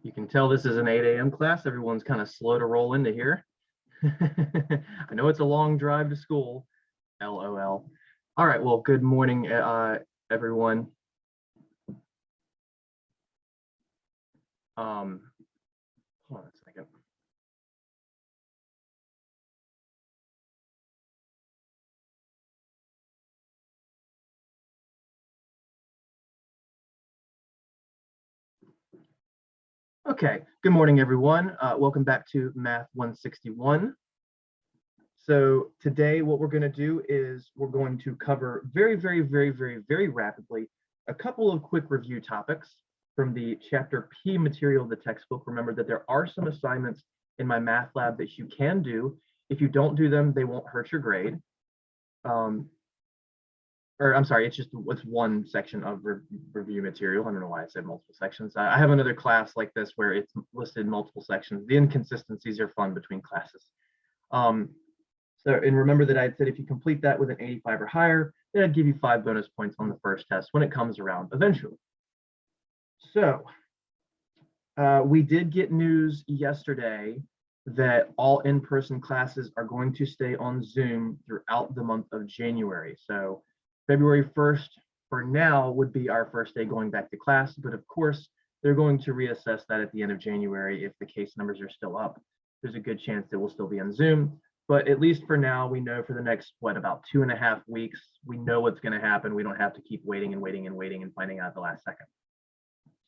You can tell this is an 8 a.m. class. Everyone's kind of slow to roll into here. I know it's a long drive to school. LOL. All right, well, good morning, everyone. Hold on a second. Okay, good morning, everyone. Welcome back to Math 161. So today what we're going to do is we're going to cover very rapidly a couple of quick review topics from the Chapter P material of the textbook. Remember that there are some assignments in my math lab that you can do. If you don't do them, they won't hurt your grade. It's one section of review material. I don't know why I said multiple sections. I have another class like this where it's listed in multiple sections. The inconsistencies are fun between classes. And remember that I had said if you complete that with an 85 or higher, then I'd give you 5 bonus points on the first test when it comes around eventually. So we did get news yesterday that all in-person classes are going to stay on Zoom throughout the month of January. So February 1st for now would be our first day going back to class, but of course they're going to reassess that at the end of January if the case numbers are still up. There's a good chance that we'll still be on Zoom, but at least for now, we know for the next, about 2.5 weeks, we know what's going to happen. We don't have to keep waiting and finding out at the last second.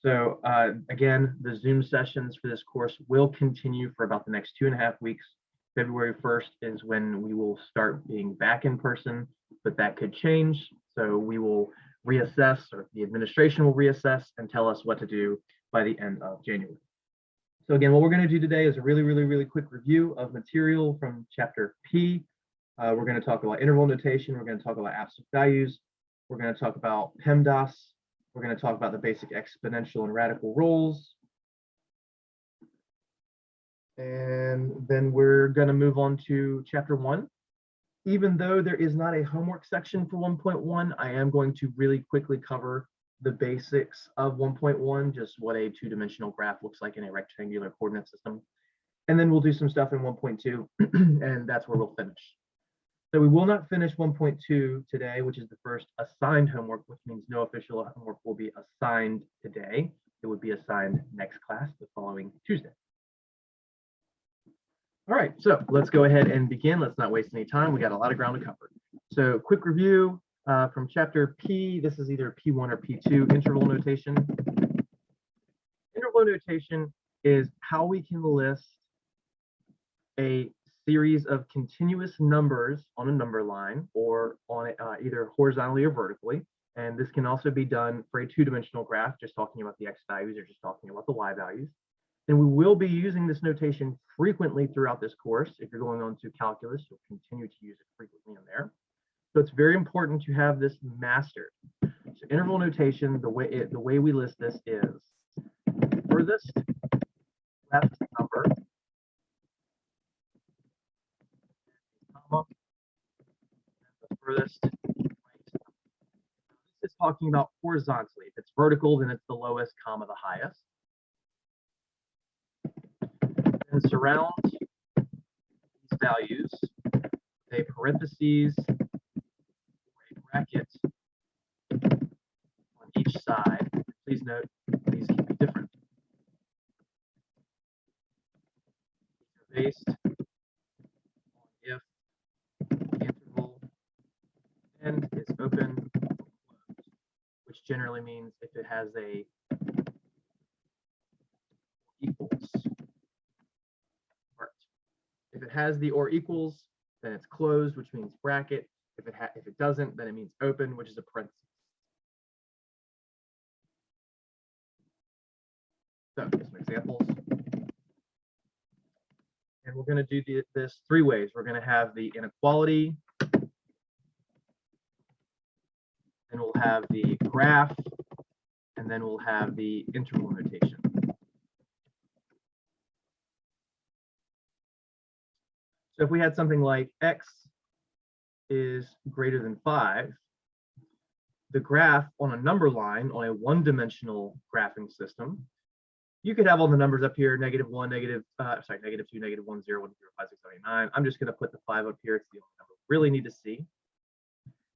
So again, the Zoom sessions for this course will continue for about the next 2.5 weeks. February 1st is when we will start being back in person, but that could change. So we will reassess, or the administration will reassess and tell us what to do by the end of January. So again, what we're going to do today is a really quick review of material from Chapter P. We're going to talk about interval notation. We're going to talk about absolute values. We're going to talk about PEMDAS. We're going to talk about the basic exponential and radical rules. And then we're going to move on to Chapter 1. Even though there is not a homework section for 1.1, I am going to really quickly cover the basics of 1.1, just what a two-dimensional graph looks like in a rectangular coordinate system. And then we'll do some stuff in 1.2, and that's where we'll finish. So we will not finish 1.2 today, which is the first assigned homework, which means no official homework will be assigned today. It would be assigned next class, the following Tuesday. All right, so let's go ahead and begin. Let's not waste any time. We got a lot of ground to cover. So quick review from Chapter P. This is either P1 or P2, interval notation. Interval notation is how we can list a series of continuous numbers on a number line or on either horizontally or vertically. And this can also be done for a two-dimensional graph, just talking about the x values or just talking about the y values. And we will be using this notation frequently throughout this course. If you're going on to calculus, you'll continue to use it frequently in there. So it's very important to have this mastered. So interval notation, the way we list this is furthest left number, comma, the furthest right number. This is talking about horizontally. If it's vertical, then it's the lowest, comma, the highest. And surround these values with a parentheses, a bracket on each side. Please note these can be different. Based on if the interval end is open or closed, which generally means if it has a equals. If it has the or equals, then it's closed, which means bracket. If it doesn't, then it means open, which is a parenthesis. So here's some examples. And we're going to do this 3 ways. We're going to have the inequality, and we'll have the graph, and then we'll have the interval notation. So if we had something like x is greater than 5, the graph on a number line on a one-dimensional graphing system You could have all the numbers up here, -1, -2, -1, 0, 1, 0, 5, 6, 7, 8, 9. I'm just going to put the 5 up here. It's the only number we really need to see.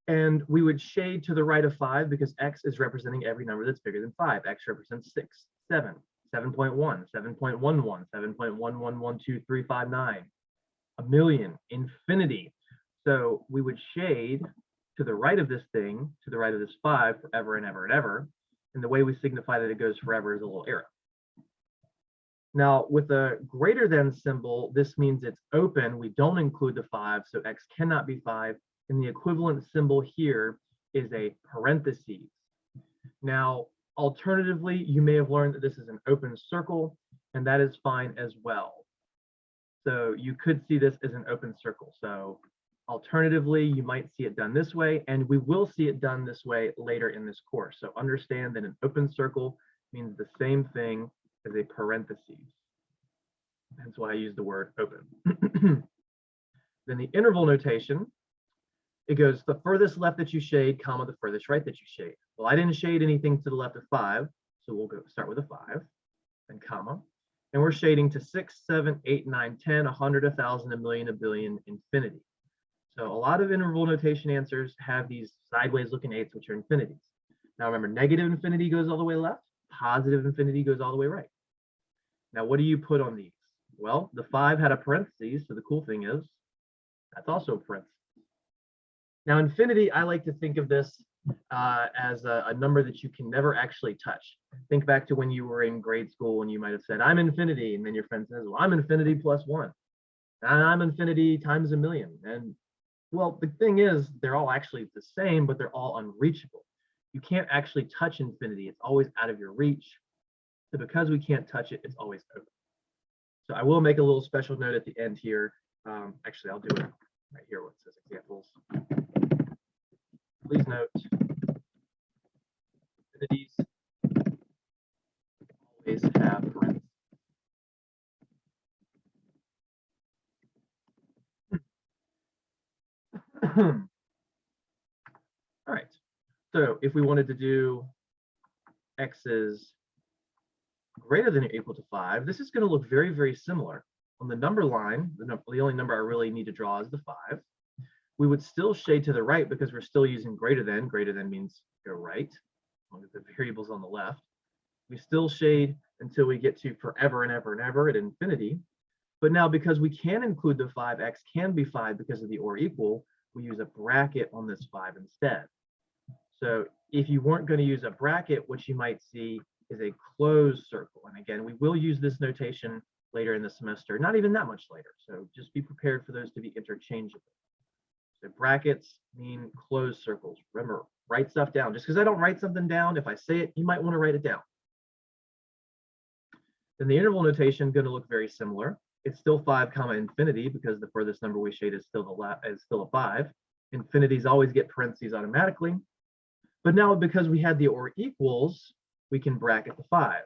And we would shade to the right of 5 because x is representing every number that's bigger than 5. X represents 6, 7, 7.1, 7.11, 7.111235, a million, infinity. So we would shade to the right of this thing, to the right of this 5, forever and ever and ever. And the way we signify that it goes forever is a little arrow. Now, with a greater than symbol, this means it's open. We don't include the 5, so x cannot be 5. And the equivalent symbol here is a parentheses. Now, alternatively, you may have learned that this is an open circle, and that is fine as well. So you could see this as an open circle. So alternatively, you might see it done this way, and we will see it done this way later in this course. So understand that an open circle means the same thing as a parentheses. That's why I use the word open. Then the interval notation, it goes the furthest left that you shade, comma, the furthest right that you shade. Well, I didn't shade anything to the left of 5, so we'll go start with a 5, and comma. And we're shading to 6, 7, 8, 9, 10, 100, 1,000, a million, a billion, infinity. So a lot of interval notation answers have these sideways looking 8s, which are infinities. Now remember, negative infinity goes all the way left, positive infinity goes all the way right. Now, what do you put on these? Well, the 5 had a parentheses, so the cool thing is that's also a parenthesis. Now, infinity, I like to think of this as a number that you can never actually touch. Think back to when you were in grade school and you might have said, I'm infinity, and then your friend says, well, I'm infinity plus 1. And I'm infinity times a million. And well, the thing is, they're all actually the same, but they're all unreachable. You can't actually touch infinity. It's always out of your reach. So because we can't touch it, it's always open. So I will make a little special note at the end here. Actually, I'll do it right here where it says examples. Please note, infinities always have parentheses. All right, so if we wanted to do x is greater than or equal to 5, this is going to look very, very similar. On the number line, the only number I really need to draw is the 5. We would still shade to the right because we're still using greater than. Greater than means go right, as long as the variable's on the left. We still shade until we get to forever and ever and ever at infinity. But now because we can include the 5, x can be 5 because of the or equal, we use a bracket on this 5 instead. So if you weren't going to use a bracket, what you might see is a closed circle. And again, we will use this notation later in the semester, not even that much later. So just be prepared for those to be interchangeable. So brackets mean closed circles. Remember, write stuff down. Just because I don't write something down, if I say it, you might want to write it down. Then the interval notation going to look very similar. It's still 5 comma infinity because the furthest number we shade is still a 5. Infinities always get parentheses automatically. But now because we had the or equals, we can bracket the 5.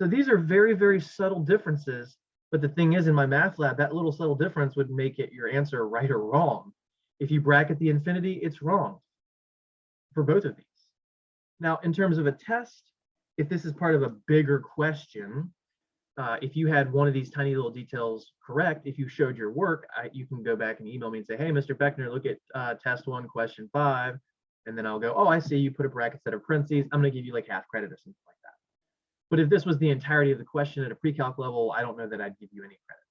So these are very, very subtle differences. But the thing is, in my math lab, that little subtle difference would make it your answer right or wrong. If you bracket the infinity, it's wrong for both of these. Now, in terms of a test, if this is part of a bigger question, if you had one of these tiny little details correct, if you showed your work, you can go back and email me and say, hey, Mr. Beckner, look at test 1, question 5. And then I'll go, oh, I see you put a bracket set of parentheses. I'm going to give you like half credit or something like that. But if this was the entirety of the question at a pre-calc level, I don't know that I'd give you any credit.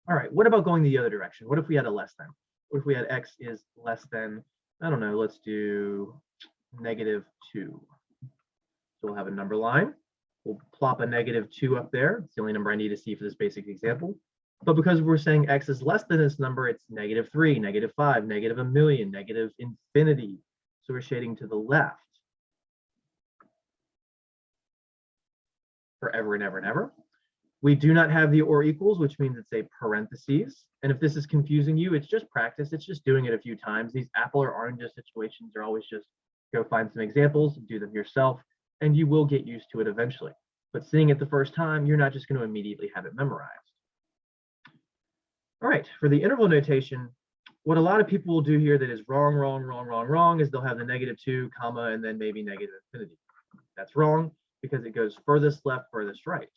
All right, what about going the other direction? What if we had a less than? What if we had x is less than, I don't know, let's do -2. So we'll have a number line. We'll plop a -2 up there. It's the only number I need to see for this basic example. But because we're saying x is less than this number, it's -3, -5, -a million, -infinity. So we're shading to the left. Forever and ever and ever. We do not have the or equals, which means it's a parentheses. And if this is confusing you, it's just practice. It's just doing it a few times. These apple or orange situations are always just go find some examples, do them yourself, and you will get used to it eventually. But seeing it the first time, you're not just going to immediately have it memorized. All right, for the interval notation, what a lot of people will do here that is wrong, wrong, wrong, wrong, wrong is they'll have the -2, comma, and then maybe negative infinity. That's wrong because it goes furthest left, furthest right.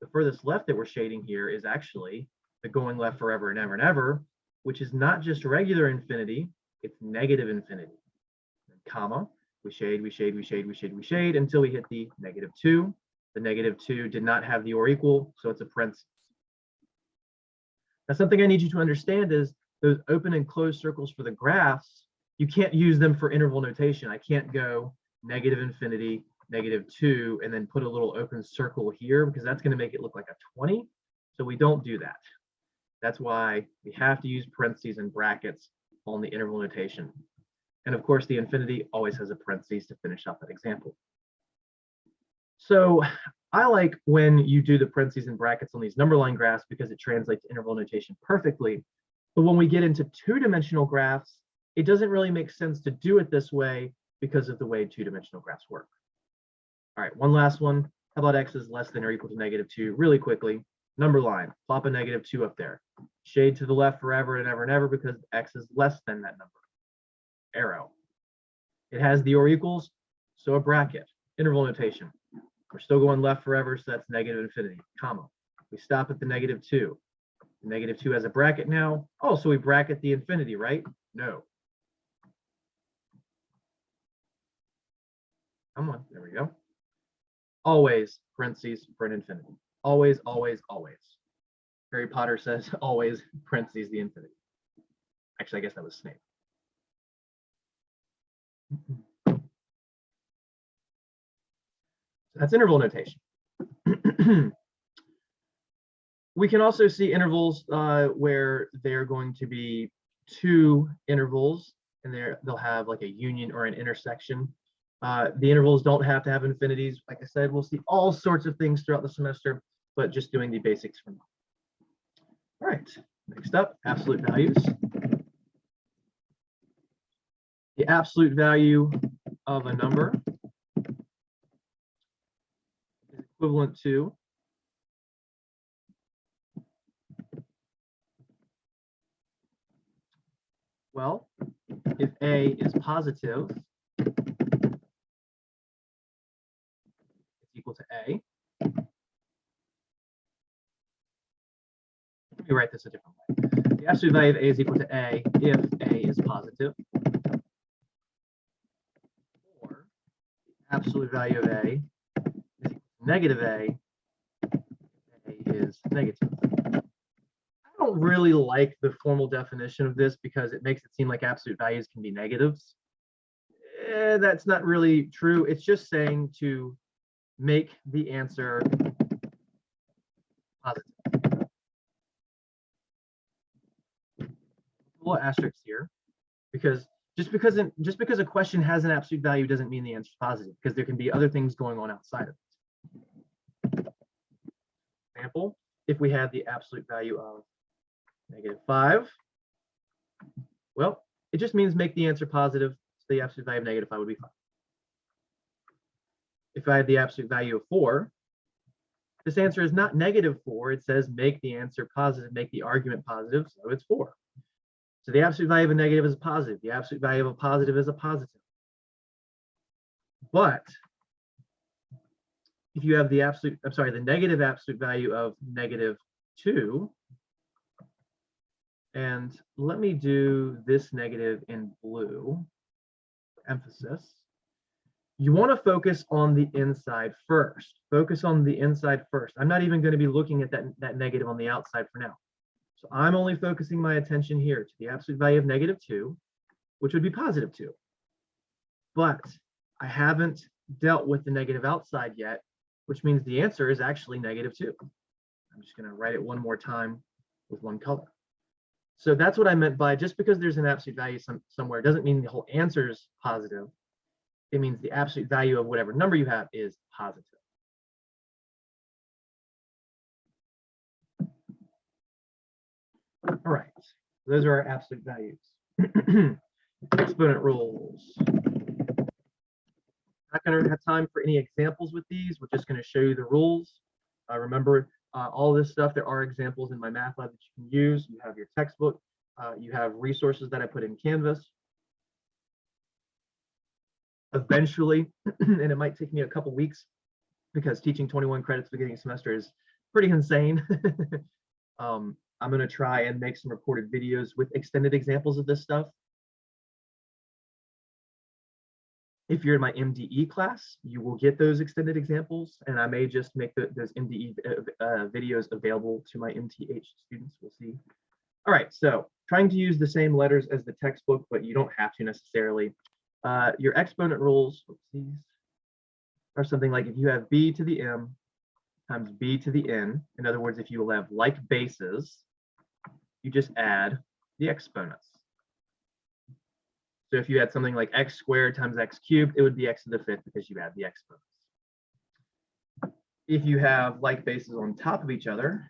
The furthest left that we're shading here is actually the going left forever and ever and ever, which is not just regular infinity, it's negative infinity. And comma, we shade, we shade, we shade, we shade, we shade until we hit the -2. The -2 did not have the or equal, so it's a parenthesis. Now, something I need you to understand is those open and closed circles for the graphs, you can't use them for interval notation. I can't go negative infinity, -2, and then put a little open circle here because that's going to make it look like a 20. So we don't do that. That's why we have to use parentheses and brackets on the interval notation. And of course, the infinity always has a parentheses to finish up that example. So I like when you do the parentheses and brackets on these number line graphs because it translates interval notation perfectly. But when we get into two-dimensional graphs, it doesn't really make sense to do it this way because of the way two-dimensional graphs work. All right, one last one. How about x is less than or equal to -2? Really quickly, number line, plop a -2 up there. Shade to the left forever and ever and ever because x is less than that number. Arrow. It has the or equals, so a bracket. Interval notation. We're still going left forever, so that's negative infinity, comma. We stop at the -2. The -2 has a bracket now. Oh, so we bracket the infinity, right? No. Come on, there we go. Always parentheses for an infinity. Always, always, always. Harry Potter says always parentheses the infinity. Actually, I guess that was Snape. So that's interval notation. We can also see intervals where they're going to be two intervals and they'll have like a union or an intersection. The intervals don't have to have infinities. Like I said, we'll see all sorts of things throughout the semester, but just doing the basics for now. All right, next up, absolute values. The absolute value of a number is equivalent to well, if A is positive, it's equal to A. Let me write this a different way. The absolute value of A is equal to A if A is positive. Or the absolute value of A is equal to negative A if A is negative. I don't really like the formal definition of this because it makes it seem like absolute values can be negatives. That's not really true. It's just saying to make the answer positive. A little asterisk here, because just because a question has an absolute value doesn't mean the answer is positive, because there can be other things going on outside of it. Example, if we had the absolute value of -5, well, it just means make the answer positive, so the absolute value of -5 would be 5. If I had the absolute value of 4, this answer is not -4, it says make the answer positive, make the argument positive, so it's 4. So the absolute value of a negative is a positive, the absolute value of a positive is a positive. But if you have the negative absolute value of -2, and let me do this negative in blue for emphasis. You want to focus on the inside first. Focus on the inside first. I'm not even going to be looking at that negative on the outside for now. So I'm only focusing my attention here to the absolute value of -2, which would be +2. But I haven't dealt with the negative outside yet, which means the answer is actually -2. I'm just going to write it one more time with one color. So that's what I meant by just because there's an absolute value somewhere doesn't mean the whole answer is positive. It means the absolute value of whatever number you have is positive. All right, those are our absolute values. Exponent rules. Not going to have time for any examples with these. We're just going to show you the rules. Remember, all this stuff, there are examples in my math lab that you can use. You have your textbook. You have resources that I put in Canvas. Eventually, and it might take me a couple weeks because teaching 21 credits beginning of semester is pretty insane. I'm going to try and make some recorded videos with extended examples of this stuff. If you're in my MDE class, you will get those extended examples, and I may just make those MDE videos available to my MTH students. We'll see. All right, so trying to use the same letters as the textbook, but you don't have to necessarily. Your exponent rules are something like if you have b to the m times b to the n, in other words, if you have like bases, you just add the exponents. So if you had something like x squared times x cubed, it would be x to the fifth because you add the exponents. If you have like bases on top of each other,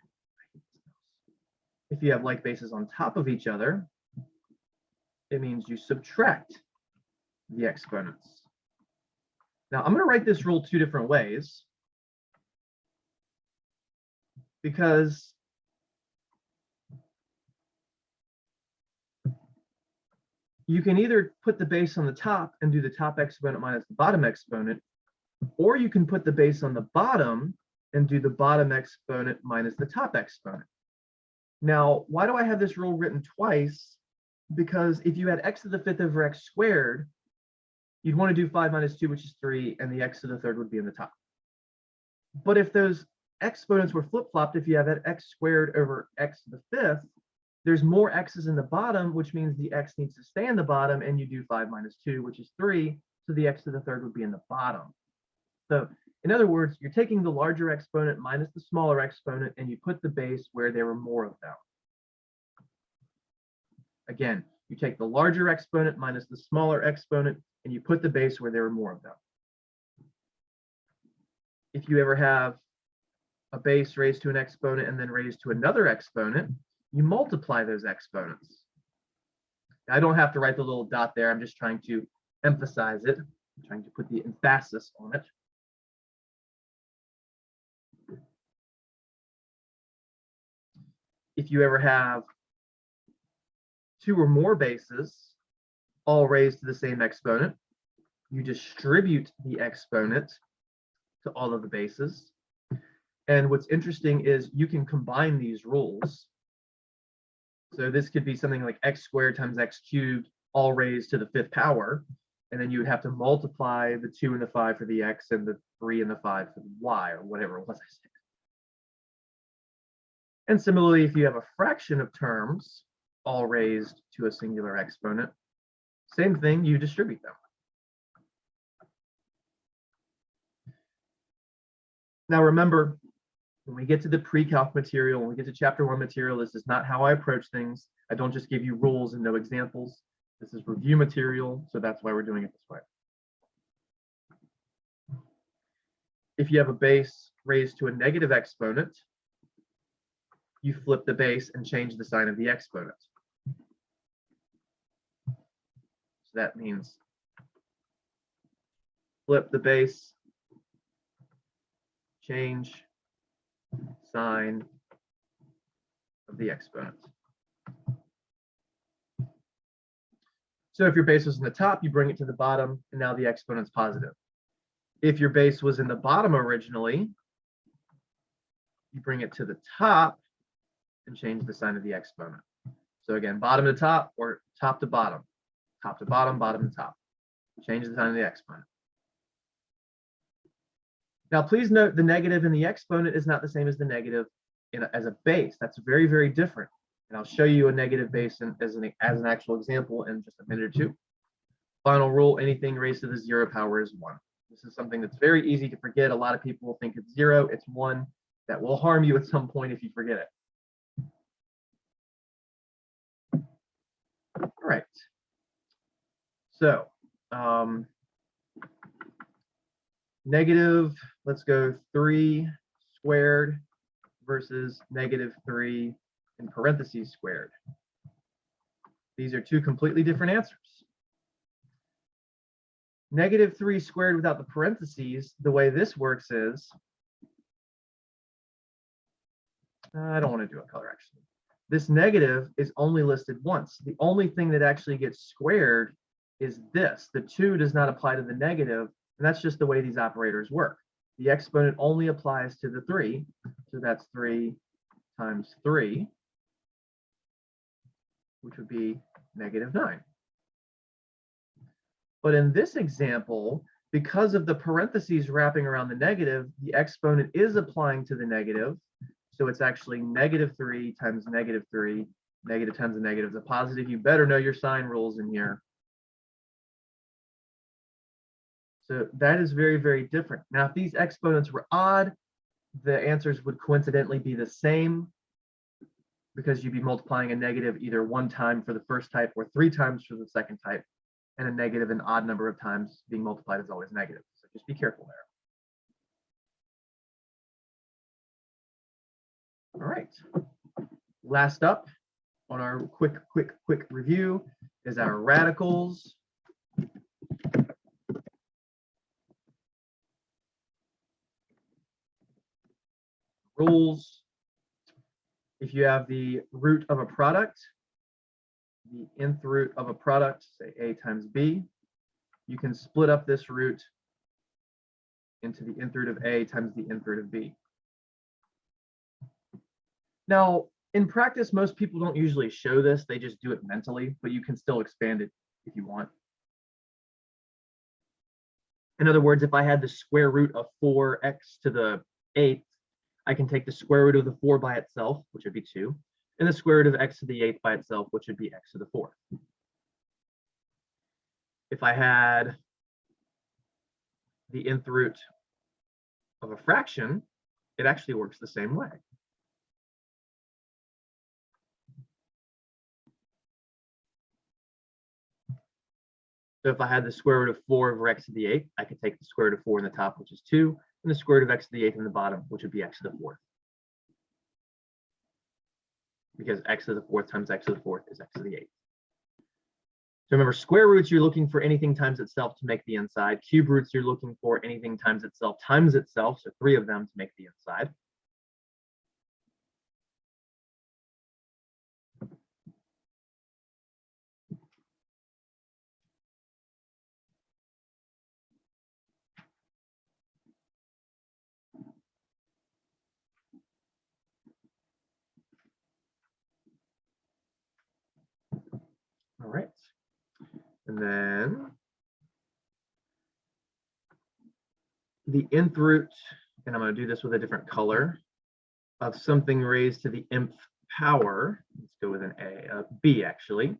it means you subtract the exponents. Now I'm going to write this rule two different ways because you can either put the base on the top and do the top exponent minus the bottom exponent, or you can put the base on the bottom and do the bottom exponent minus the top exponent. Now, why do I have this rule written twice? Because if you had x to the fifth over x squared, you'd want to do 5 minus 2, which is 3, and the x to the third would be in the top. But if those exponents were flip-flopped, if you have that x squared over x to the fifth, there's more x's in the bottom, which means the x needs to stay in the bottom, and you do 5 minus 2, which is 3, so the x to the third would be in the bottom. So in other words, you're taking the larger exponent minus the smaller exponent, and you put the base where there were more of them. Again, you take the larger exponent minus the smaller exponent, and you put the base where there are more of them. If you ever have a base raised to an exponent and then raised to another exponent, you multiply those exponents. Now, I don't have to write the little dot there. I'm just trying to emphasize it. I'm trying to put the emphasis on it. If you ever have two or more bases all raised to the same exponent, you distribute the exponent to all of the bases. And what's interesting is you can combine these rules. So this could be something like x squared times x cubed all raised to the fifth power. And then you would have to multiply the 2 and the 5 for the x and the 3 and the 5 for the y, or whatever it was I said. And similarly, if you have a fraction of terms all raised to a singular exponent, same thing, you distribute them. Now remember, when we get to the pre-calc material, when we get to chapter 1 material, this is not how I approach things. I don't just give you rules and no examples. This is review material, so that's why we're doing it this way. If you have a base raised to a negative exponent, you flip the base and change the sign of the exponent. So that means flip the base, change sign of the exponent. So if your base was in the top, you bring it to the bottom, and now the exponent's positive. If your base was in the bottom originally, you bring it to the top and change the sign of the exponent. So again, bottom to top or top to bottom, bottom to top. Change the sign of the exponent. Now, please note the negative in the exponent is not the same as the negative as a base. That's very, very different. And I'll show you a negative base as an actual example in just a minute or two. Final rule, anything raised to the 0 power is 1. This is something that's very easy to forget. A lot of people will think it's 0, it's 1. That will harm you at some point if you forget it. All right. So, negative, let's go 3 squared versus negative 3 in parentheses squared. These are two completely different answers. Negative 3 squared without the parentheses, the way this works is, I don't want to do a color actually. This negative is only listed once. The only thing that actually gets squared is this. The 2 does not apply to the negative, and that's just the way these operators work. The exponent only applies to the 3, so that's 3 times 3, which would be -9. But in this example, because of the parentheses wrapping around the negative, the exponent is applying to the negative. So it's actually -3 times -3, negative times a negative is a positive. You better know your sign rules in here. So that is very, very different. Now, if these exponents were odd, the answers would coincidentally be the same because you'd be multiplying a negative either 1 time for the first type or 3 times for the second type, and a negative an odd number of times being multiplied is always negative. So just be careful there. All right. Last up on our quick review is our radicals. Rules. If you have the root of a product, the nth root of a product, say a times b, you can split up this root into the nth root of a times the nth root of b. Now, in practice, most people don't usually show this, they just do it mentally, but you can still expand it if you want. In other words, if I had the square root of 4x to the 8th, I can take the square root of the 4 by itself, which would be 2, and the square root of x to the 8th by itself, which would be x to the 4th. If I had the nth root of a fraction, it actually works the same way. So if I had the square root of 4 over x to the 8th, I could take the square root of 4 in the top, which is 2, and the square root of x to the 8th in the bottom, which would be x to the 4th. Because x to the 4th times x to the 4th is x to the 8th. So remember, square roots, you're looking for anything times itself to make the inside. Cube roots, you're looking for anything times itself, so 3 of them to make the inside. All right. And then the nth root, and I'm going to do this with a different color, of something raised to the nth power. Let's go with an b actually.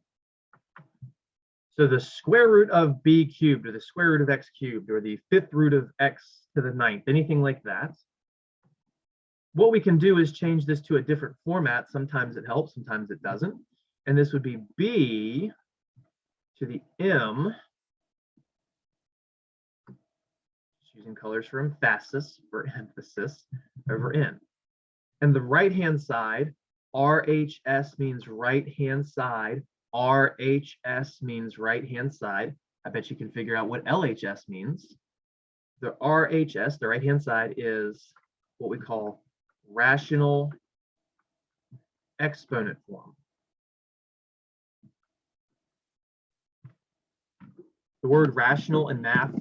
So the square root of b cubed, or the square root of x cubed, or the 5th root of x to the 9th, anything like that. What we can do is change this to a different format. Sometimes it helps, sometimes it doesn't. And this would be b to the m, using colors for emphasis, over n. And the right-hand side, RHS means right-hand side. RHS means right-hand side. I bet you can figure out what LHS means. The RHS, the right-hand side, is what we call rational exponent form. The word rational in math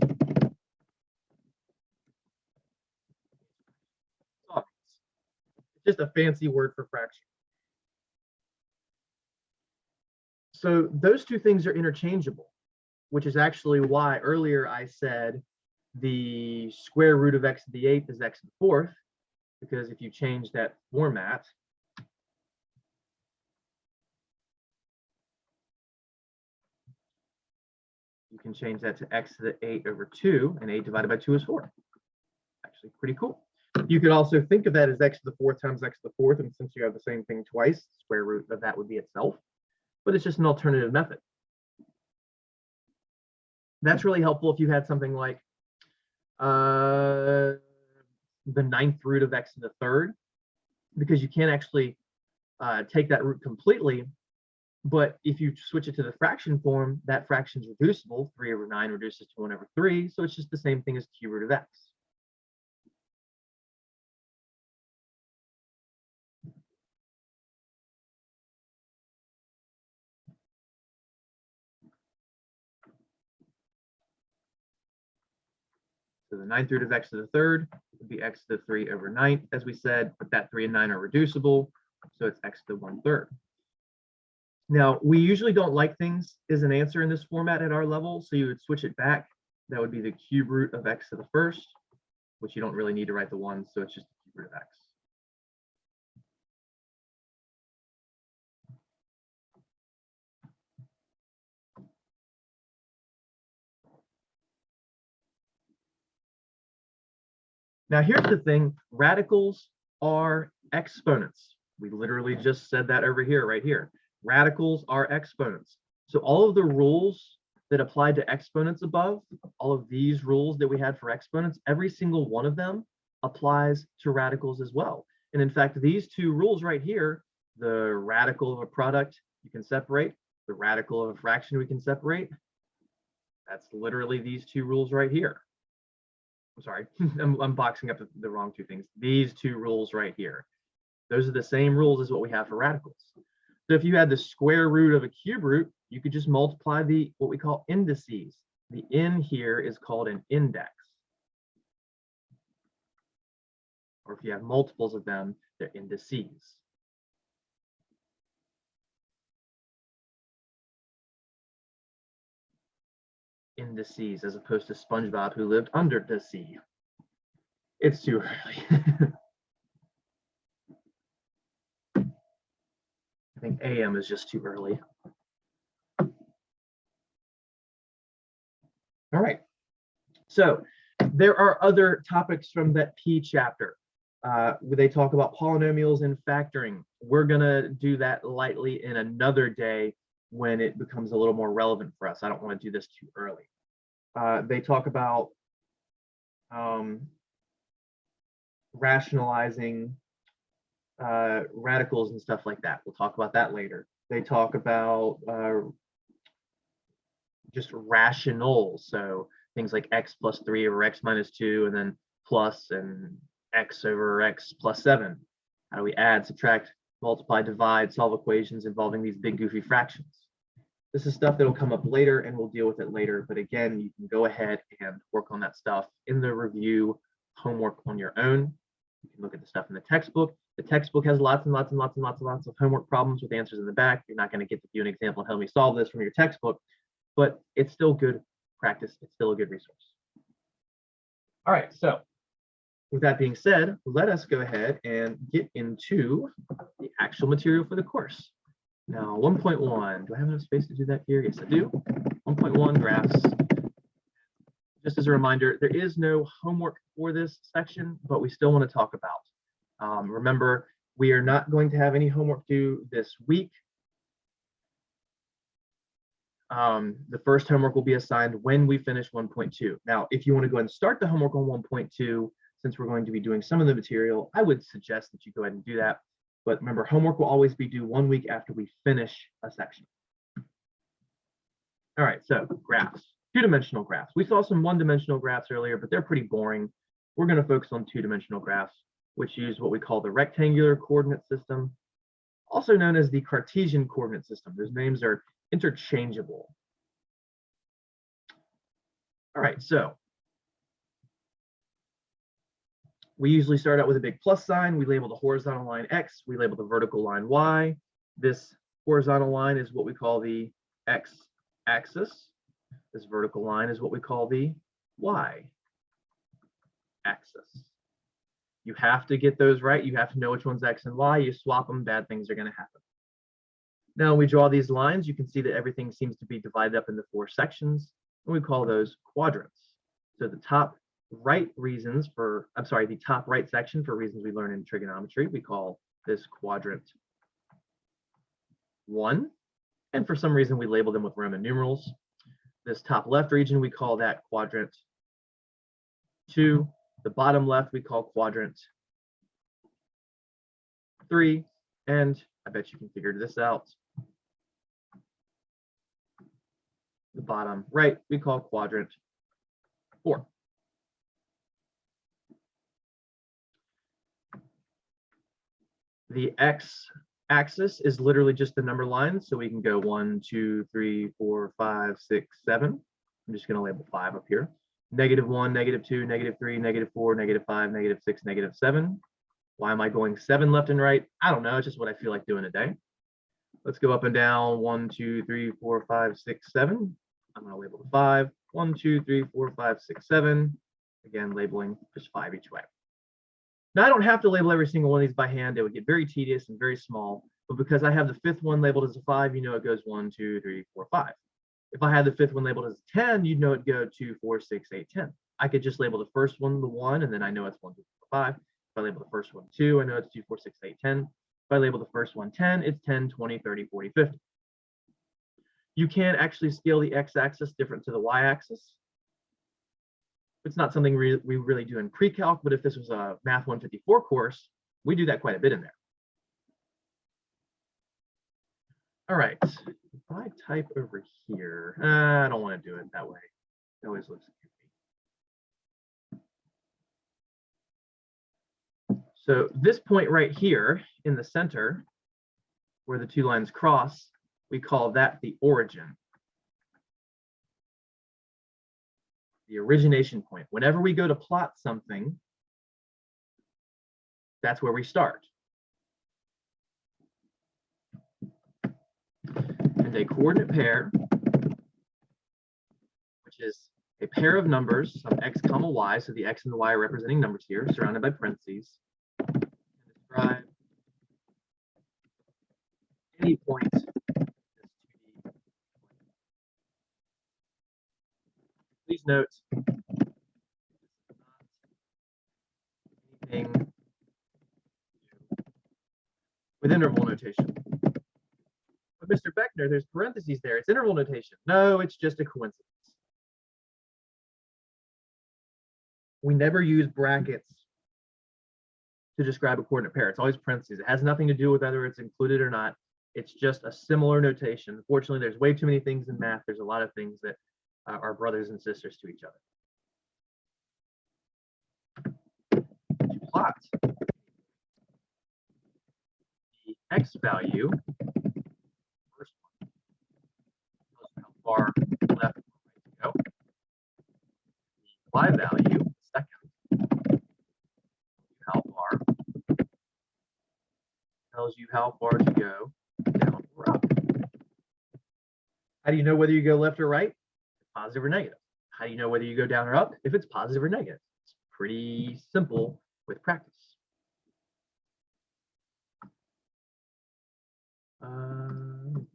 it's just a fancy word for fraction. So those two things are interchangeable, which is actually why earlier I said the square root of x to the 8th is x to the 4th, because if you change that format, you can change that to x to the 8 over 2, and 8 divided by 2 is 4. Actually pretty cool. You could also think of that as x to the 4th times x to the 4th, and since you have the same thing twice, the square root of that would be itself, but it's just an alternative method. That's really helpful if you had something like the 9th root of x to the 3rd, because you can't actually take that root completely, but if you switch it to the fraction form, that fraction is reducible. 3 over 9 reduces to 1 over 3, so it's just the same thing as cube root of x. So the 9th root of x to the third would be x to the 3 over 9th, as we said, but that 3 and 9 are reducible, so it's x to the 1/3. Now, we usually don't like things as an answer in this format at our level, so you would switch it back. That would be the cube root of x to the first, which you don't really need to write the 1, so it's just the cube root of x. Now, here's the thing. Radicals are exponents. We literally just said that over here, right here. Radicals are exponents. So all of the rules that applied to exponents above, all of these rules that we had for exponents, every single one of them applies to radicals as well. And in fact, these two rules right here, the radical of a product you can separate, the radical of a fraction we can separate, that's literally these two rules right here. I'm sorry, I'm boxing up the wrong two things. These two rules right here. Those are the same rules as what we have for radicals. So if you had the square root of a cube root, you could just multiply the what we call indices. The in here is called an index. Or if you have multiples of them, they're indices. Indices, as opposed to SpongeBob who lived under the sea. It's too early. I think AM is just too early. All right. So there are other topics from that P chapter. Where they talk about polynomials and factoring. We're going to do that lightly in another day when it becomes a little more relevant for us. I don't want to do this too early. They talk about rationalizing radicals and stuff like that. We'll talk about that later. They talk about just rationals, so things like x plus 3 over x minus 2, and then plus and x over x plus 7. How do we add, subtract, multiply, divide, solve equations involving these big goofy fractions? This is stuff that will come up later, and we'll deal with it later. But again, you can go ahead and work on that stuff in the review homework on your own. You can look at the stuff in the textbook. The textbook has lots and lots and lots and lots and lots of homework problems with answers in the back. You're not going to get to view an example and help me solve this from your textbook, but it's still good practice. It's still a good resource. All right, so with that being said, let us go ahead and get into the actual material for the course. Now, 1.1, do I have enough space to do that here? Yes, I do. 1.1 graphs. Just as a reminder, there is no homework for this section, but we still want to talk about. Remember, we are not going to have any homework due this week. The first homework will be assigned when we finish 1.2. Now, if you want to go ahead and start the homework on 1.2, since we're going to be doing some of the material, I would suggest that you go ahead and do that. But remember, homework will always be due 1 week after we finish a section. All right, so graphs, two-dimensional graphs. We saw some one-dimensional graphs earlier, but they're pretty boring. We're going to focus on two-dimensional graphs, which use what we call the rectangular coordinate system, also known as the Cartesian coordinate system. Those names are interchangeable. All right, so we usually start out with a big plus sign. We label the horizontal line X. We label the vertical line Y. This horizontal line is what we call the X axis. This vertical line is what we call the Y axis. You have to get those right. You have to know which one's X and Y. You swap them, bad things are going to happen. Now, when we draw these lines, you can see that everything seems to be divided up into 4 sections, and we call those quadrants. So the top right the top right section for reasons we learn in trigonometry, we call this quadrant 1. And for some reason, we label them with Roman numerals. This top left region, we call that quadrant 2. The bottom left, we call quadrant 3. And I bet you can figure this out. The bottom right, we call quadrant 4. The X axis is literally just the number lines, so we can go 1, 2, 3, 4, 5, 6, 7. I'm just going to label 5 up here. -1, -2, -3, -4, -5, -6, -7. Why am I going 7 left and right? I don't know. It's just what I feel like doing today. Let's go up and down. 1, 2, 3, 4, 5, 6, 7. I'm going to label the 5. 1, 2, 3, 4, 5, 6, 7. Again, labeling just 5 each way. Now, I don't have to label every single one of these by hand. It would get very tedious and very small. But because I have the 5th one labeled as a 5, you know it goes 1, 2, 3, 4, 5. If I had the 5th one labeled as a 10, you'd know it'd go 2, 4, 6, 8, 10. I could just label the first one the 1, and then I know it's 1, 2, 4, 5. If I label the first one 2, I know it's 2, 4, 6, 8, 10. If I label the first one 10, it's 10, 20, 30, 40, 50. You can actually scale the x-axis different to the y-axis. It's not something we really do in pre-calc, but if this was a Math 154 course, we do that quite a bit in there. All right, if I type over here, I don't want to do it that way. It always looks goofy. So this point right here in the center, where the two lines cross, we call that the origin. The origination point. Whenever we go to plot something, that's where we start. And a coordinate pair, which is a pair of numbers, some x comma y, so the x and the y are representing numbers here, surrounded by parentheses, can describe any point. Please note, anything with interval notation. But Mr. Beckner, there's parentheses there. It's interval notation. No, it's just a coincidence. We never use brackets to describe a coordinate pair. It's always parentheses. It has nothing to do with whether it's included or not. It's just a similar notation. Fortunately, there's way too many things in math. There's a lot of things that are brothers and sisters to each other. To plot the x value, first one, how far left or right to go. The y value, second, how far, tells you how far to go down or up. How do you know whether you go left or right? Positive or negative. How do you know whether you go down or up? If it's positive or negative. It's pretty simple with practice. So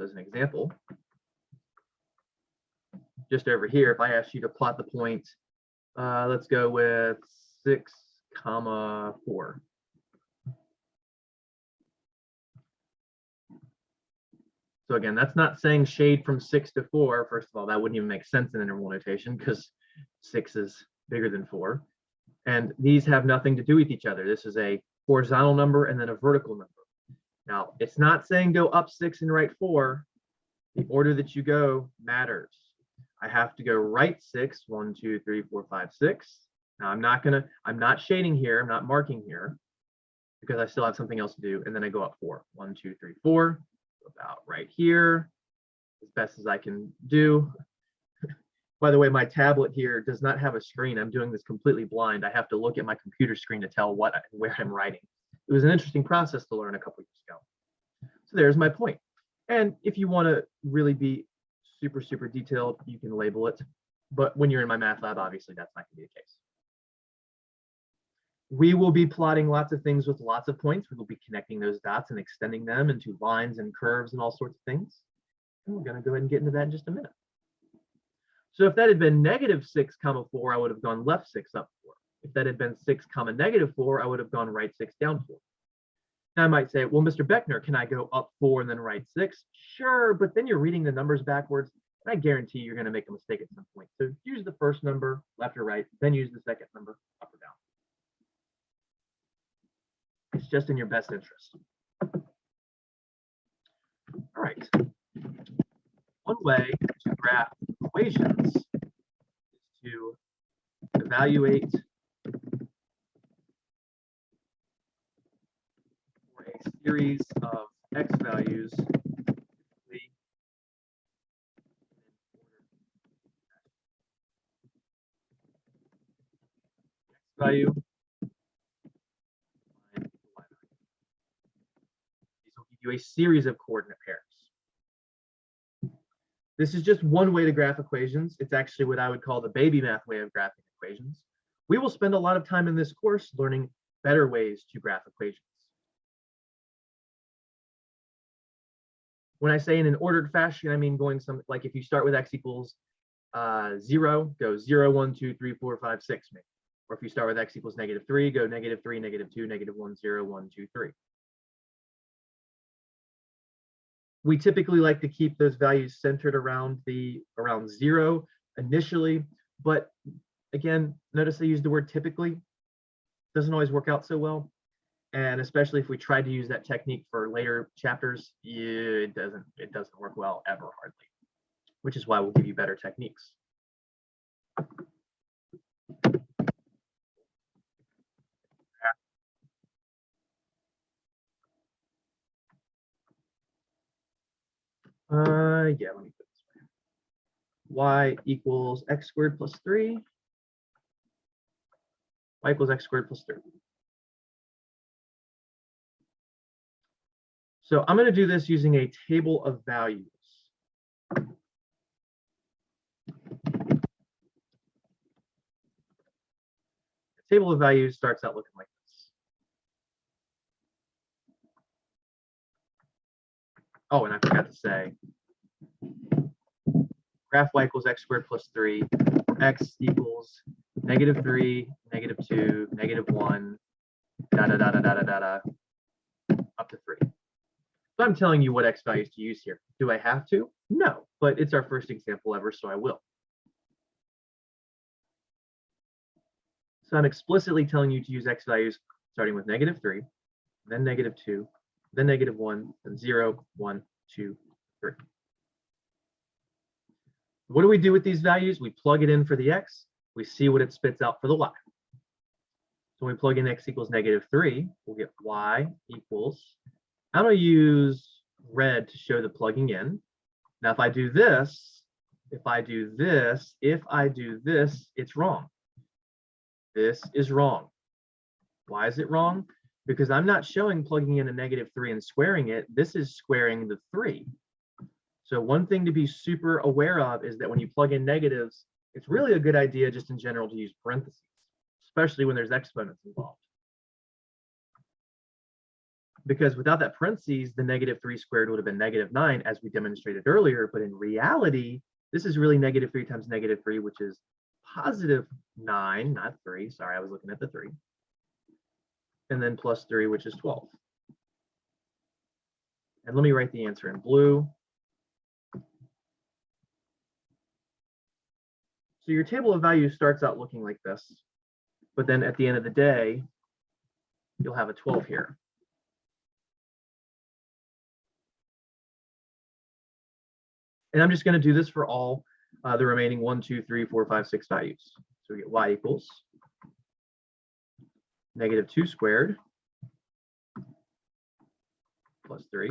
as an example, just over here, if I asked you to plot the point, let's go with 6, 4. So again, that's not saying shade from 6 to 4. First of all, that wouldn't even make sense in interval notation because 6 is bigger than 4. And these have nothing to do with each other. This is a horizontal number and then a vertical number. Now, it's not saying go up 6 and right 4. The order that you go matters. I have to go right 6, 1, 2, 3, 4, 5, 6. Now I'm not shading here, I'm not marking here because I still have something else to do. And then I go up 4, 1, 2, 3, 4. About right here, as best as I can do. By the way, my tablet here does not have a screen. I'm doing this completely blind. I have to look at my computer screen to tell where I'm writing. It was an interesting process to learn a couple years ago. So there's my point. And if you want to really be super, super detailed, you can label it. But when you're in my math lab, obviously that's not going to be the case. We will be plotting lots of things with lots of points. We will be connecting those dots and extending them into lines and curves and all sorts of things. And we're going to go ahead and get into that in just a minute. So if that had been -6, 4, I would have gone left 6, up 4. If that had been 6, -4, I would have gone right 6, down 4. Now I might say, well, Mr. Beckner, can I go up 4 and then right 6? Sure, but then you're reading the numbers backwards. And I guarantee you're going to make a mistake at some point. So use the first number, left or right, then use the second number, up or down. It's just in your best interest. All right. One way to graph equations is to evaluate for a series of x values value. These will give you a series of coordinate pairs. This is just one way to graph equations. It's actually what I would call the baby math way of graphing equations. We will spend a lot of time in this course learning better ways to graph equations. When I say in an ordered fashion, I mean going some, like if you start with x equals 0, go 0, 1, 2, 3, 4, 5, 6, maybe. Or if you start with x equals -3, go -3, -2, -1, 0, 1, 2, 3. We typically like to keep those values centered around 0 initially, but again, notice I used the word typically. Doesn't always work out so well. And especially if we try to use that technique for later chapters, it doesn't work well ever, hardly, which is why we'll give you better techniques. Yeah, let me put this way. Y equals x squared plus 3. Y equals x squared plus 3. So I'm going to do this using a table of values. The table of values starts out looking like this. Oh, and I forgot to say, graph y equals x squared plus 3, x equals -3, -2, -1, up to 3. So I'm telling you what x values to use here. Do I have to? No, but it's our first example ever, so I will. So I'm explicitly telling you to use x values starting with -3, then -2, then -1, then 0, 1, 2, 3. What do we do with these values? We plug it in for the x. We see what it spits out for the y. So when we plug in x equals -3, we'll get y equals, I'm going to use red to show the plugging in. Now, if I do this, it's wrong. This is wrong. Why is it wrong? Because I'm not showing plugging in a -3 and squaring it. This is squaring the 3. So one thing to be super aware of is that when you plug in negatives, it's really a good idea just in general to use parentheses, especially when there's exponents involved. Because without that parentheses, the -3 squared would have been -9, as we demonstrated earlier. But in reality, this is really -3 times -3, which is +9, not 3. Sorry, I was looking at the 3. And then plus 3, which is 12. And let me write the answer in blue. So your table of values starts out looking like this. But then at the end of the day, you'll have a 12 here. And I'm just going to do this for all the remaining 1, 2, 3, 4, 5, 6 values. So we get y equals -2 squared plus 3.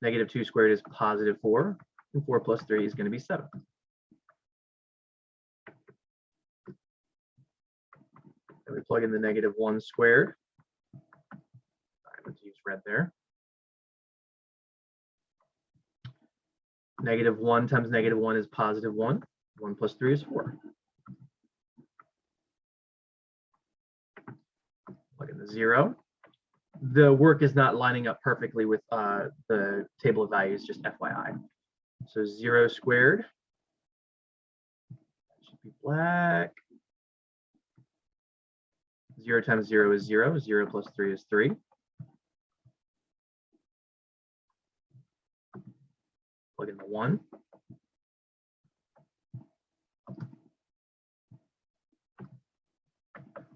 -2 squared is +4, and 4 plus 3 is going to be 7. And we plug in the -1 squared. Sorry, let's use red there. -1 times -1 is +1. 1 plus 3 is 4. Plug in the 0. The work is not lining up perfectly with the table of values, just FYI. So 0 squared. That should be black. 0 times 0 is 0. 0 plus 3 is 3. Plug in the 1.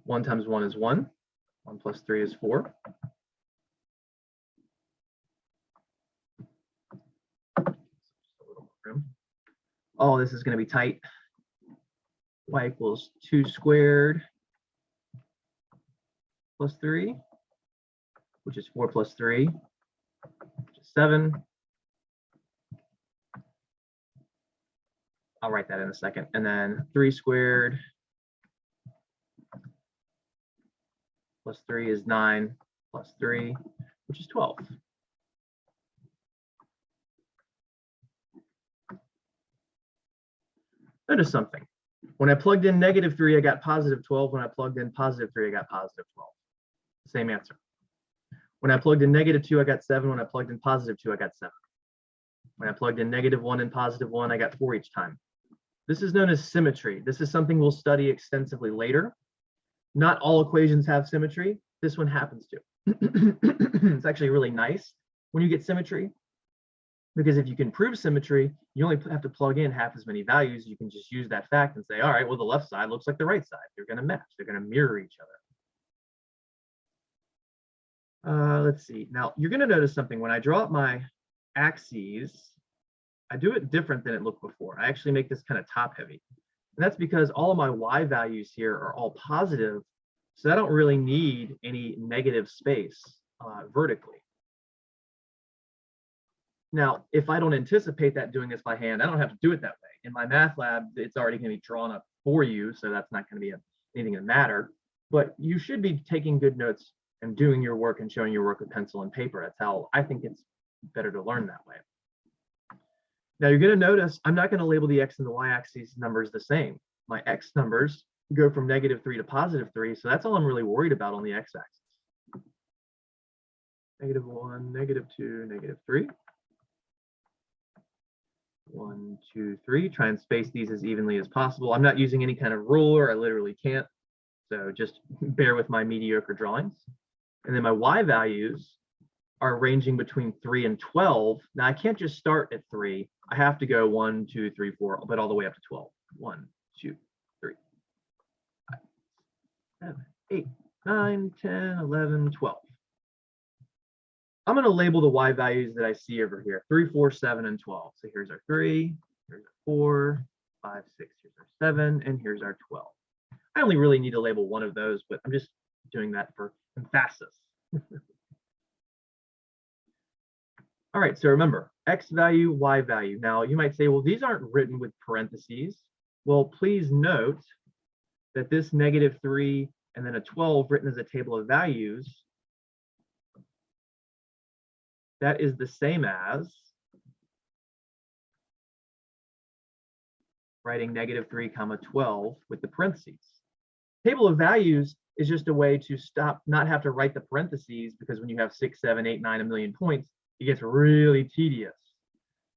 One times 1 is 1. 1 plus 3 is 4. Oh, this is going to be tight. Y equals 2 squared plus 3, which is 4 plus 3, which is 7. I'll write that in a second. And then 3 squared plus 3 is 9, plus 3, which is 12. Notice something. When I plugged in -3, I got positive 12. When I plugged in positive 3, I got positive 12. Same answer. When I plugged in -2, I got 7. When I plugged in positive 2, I got 7. When I plugged in -1 and positive 1, I got 4 each time. This is known as symmetry. This is something we'll study extensively later. Not all equations have symmetry. This one happens to. It's actually really nice when you get symmetry, because if you can prove symmetry, you only have to plug in half as many values. You can just use that fact and say, all right, well, the left side looks like the right side. They're going to match. They're going to mirror each other. Let's see. Now, you're going to notice something. When I draw up my axes, I do it different than it looked before. I actually make this kind of top heavy. And that's because all of my y values here are all positive. So I don't really need any negative space vertically. Now, if I don't anticipate that doing this by hand, I don't have to do it that way. In my math lab, it's already going to be drawn up for you, so that's not going to be anything that matter. But you should be taking good notes and doing your work and showing your work with pencil and paper. That's how I think it's better to learn that way. Now you're going to notice I'm not going to label the x and the y axis numbers the same. My x numbers go from -3 to +3, so that's all I'm really worried about on the x-axis. -1, -2, -3. 1, 2, 3. Try and space these as evenly as possible. I'm not using any kind of ruler. I literally can't. So just bear with my mediocre drawings. And then my y values are ranging between 3 and 12. Now I can't just start at 3. I have to go 1, 2, 3, 4, but all the way up to 12. 1, 2, 3, 5, 7, 8, 9, 10, 11, 12. I'm going to label the y values that I see over here, 3, 4, 7, and 12. So here's our 3, here's our 4, 5, 6, here's our 7, and here's our 12. I only really need to label one of those, but I'm just doing that for emphasis. All right, so remember, x value, y value. Now you might say, well, these aren't written with parentheses. Well, please note that this -3 and then a 12 written as a table of values, that is the same as writing -3, 12 with the parentheses. Table of values is just a way to not have to write the parentheses, because when you have 6, 7, 8, 9, a million points, it gets really tedious.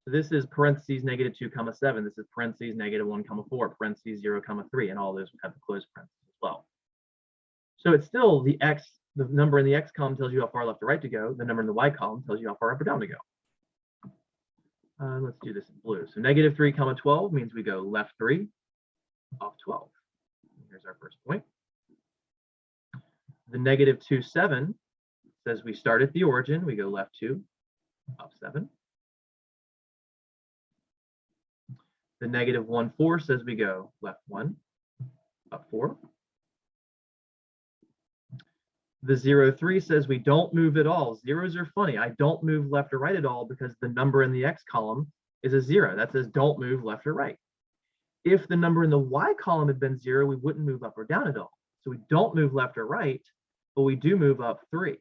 So this is parentheses -2, 7. This is parentheses -1, 4, parentheses 0, 3, and all those have the closed parentheses as well. So it's still the number in the x column tells you how far left or right to go. The number in the y column tells you how far up or down to go. Let's do this in blue. So -3, 12 means we go left 3, off 12. Here's our first point. The -2, 7 says we start at the origin, we go left 2, up 7. The -1, 4 says we go left 1, up 4. The 0, 3 says we don't move at all. Zeros are funny. I don't move left or right at all because the number in the x column is a 0. That says don't move left or right. If the number in the y column had been 0, we wouldn't move up or down at all. So we don't move left or right, but we do move up 3.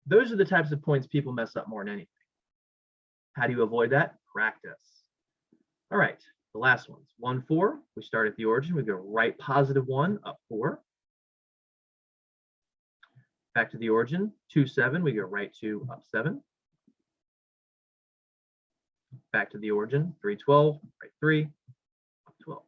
Those are the types of points people mess up more than anything. How do you avoid that? Practice. All right, the last ones. 1, 4, we start at the origin. We go right +1, up 4. Back to the origin. 2, 7, we go right 2, up 7. Back to the origin. 3, 12, right 3, up 12.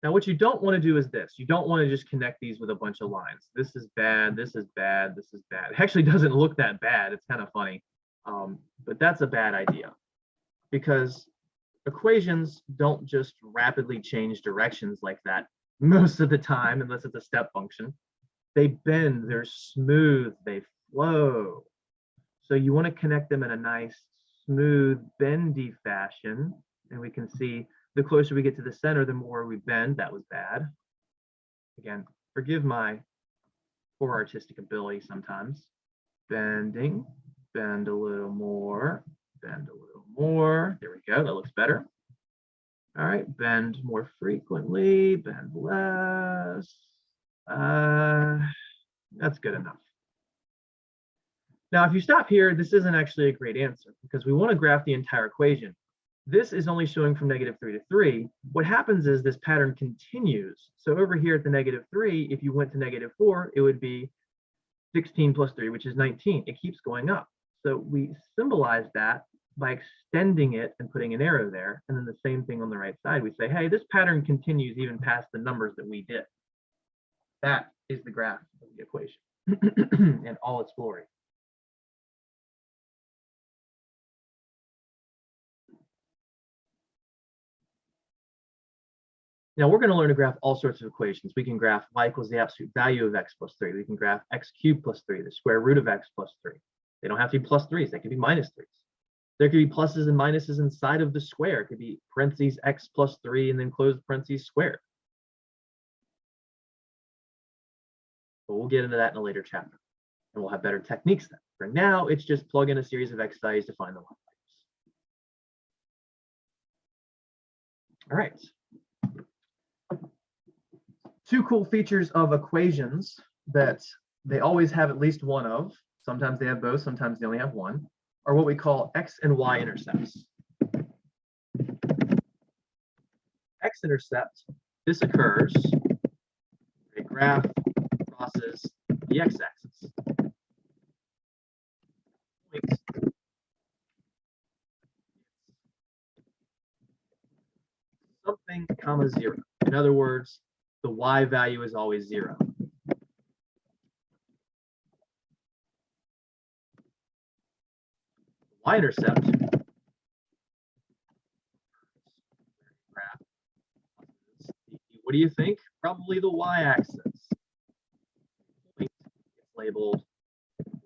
Now, what you don't want to do is this. You don't want to just connect these with a bunch of lines. This is bad, this is bad, this is bad. It actually doesn't look that bad. It's kind of funny. But that's a bad idea, because equations don't just rapidly change directions like that most of the time, unless it's a step function. They bend, they're smooth, they flow. So you want to connect them in a nice, smooth, bendy fashion. And we can see the closer we get to the center, the more we bend. That was bad. Again, forgive my poor artistic ability sometimes. Bending, bend a little more, bend a little more. There we go, that looks better. All right, bend more frequently, bend less. That's good enough. Now, if you stop here, this isn't actually a great answer because we want to graph the entire equation. This is only showing from -3 to 3. What happens is this pattern continues. So over here at the -3, if you went to -4, it would be 16 plus 3, which is 19. It keeps going up. So we symbolize that by extending it and putting an arrow there. And then the same thing on the right side. We say, hey, this pattern continues even past the numbers that we did. That is the graph of the equation in all its glory. Now we're going to learn to graph all sorts of equations. We can graph y equals the absolute value of x plus 3. We can graph x cubed plus 3, the square root of x plus 3. They don't have to be plus 3s. They could be minus 3s. There could be pluses and minuses inside of the square. It could be parentheses x plus 3 and then close parentheses squared. But we'll get into that in a later chapter. And we'll have better techniques then. For now, it's just plug in a series of x values to find the y values. All right. Two cool features of equations that they always have at least one of, sometimes they have both, sometimes they only have one, are what we call x and y intercepts. X-intercept, this occurs, a graph crosses the x-axis. Something comma 0. In other words, the y value is always 0. Y-intercept, what do you think? Probably the y-axis. It's labeled,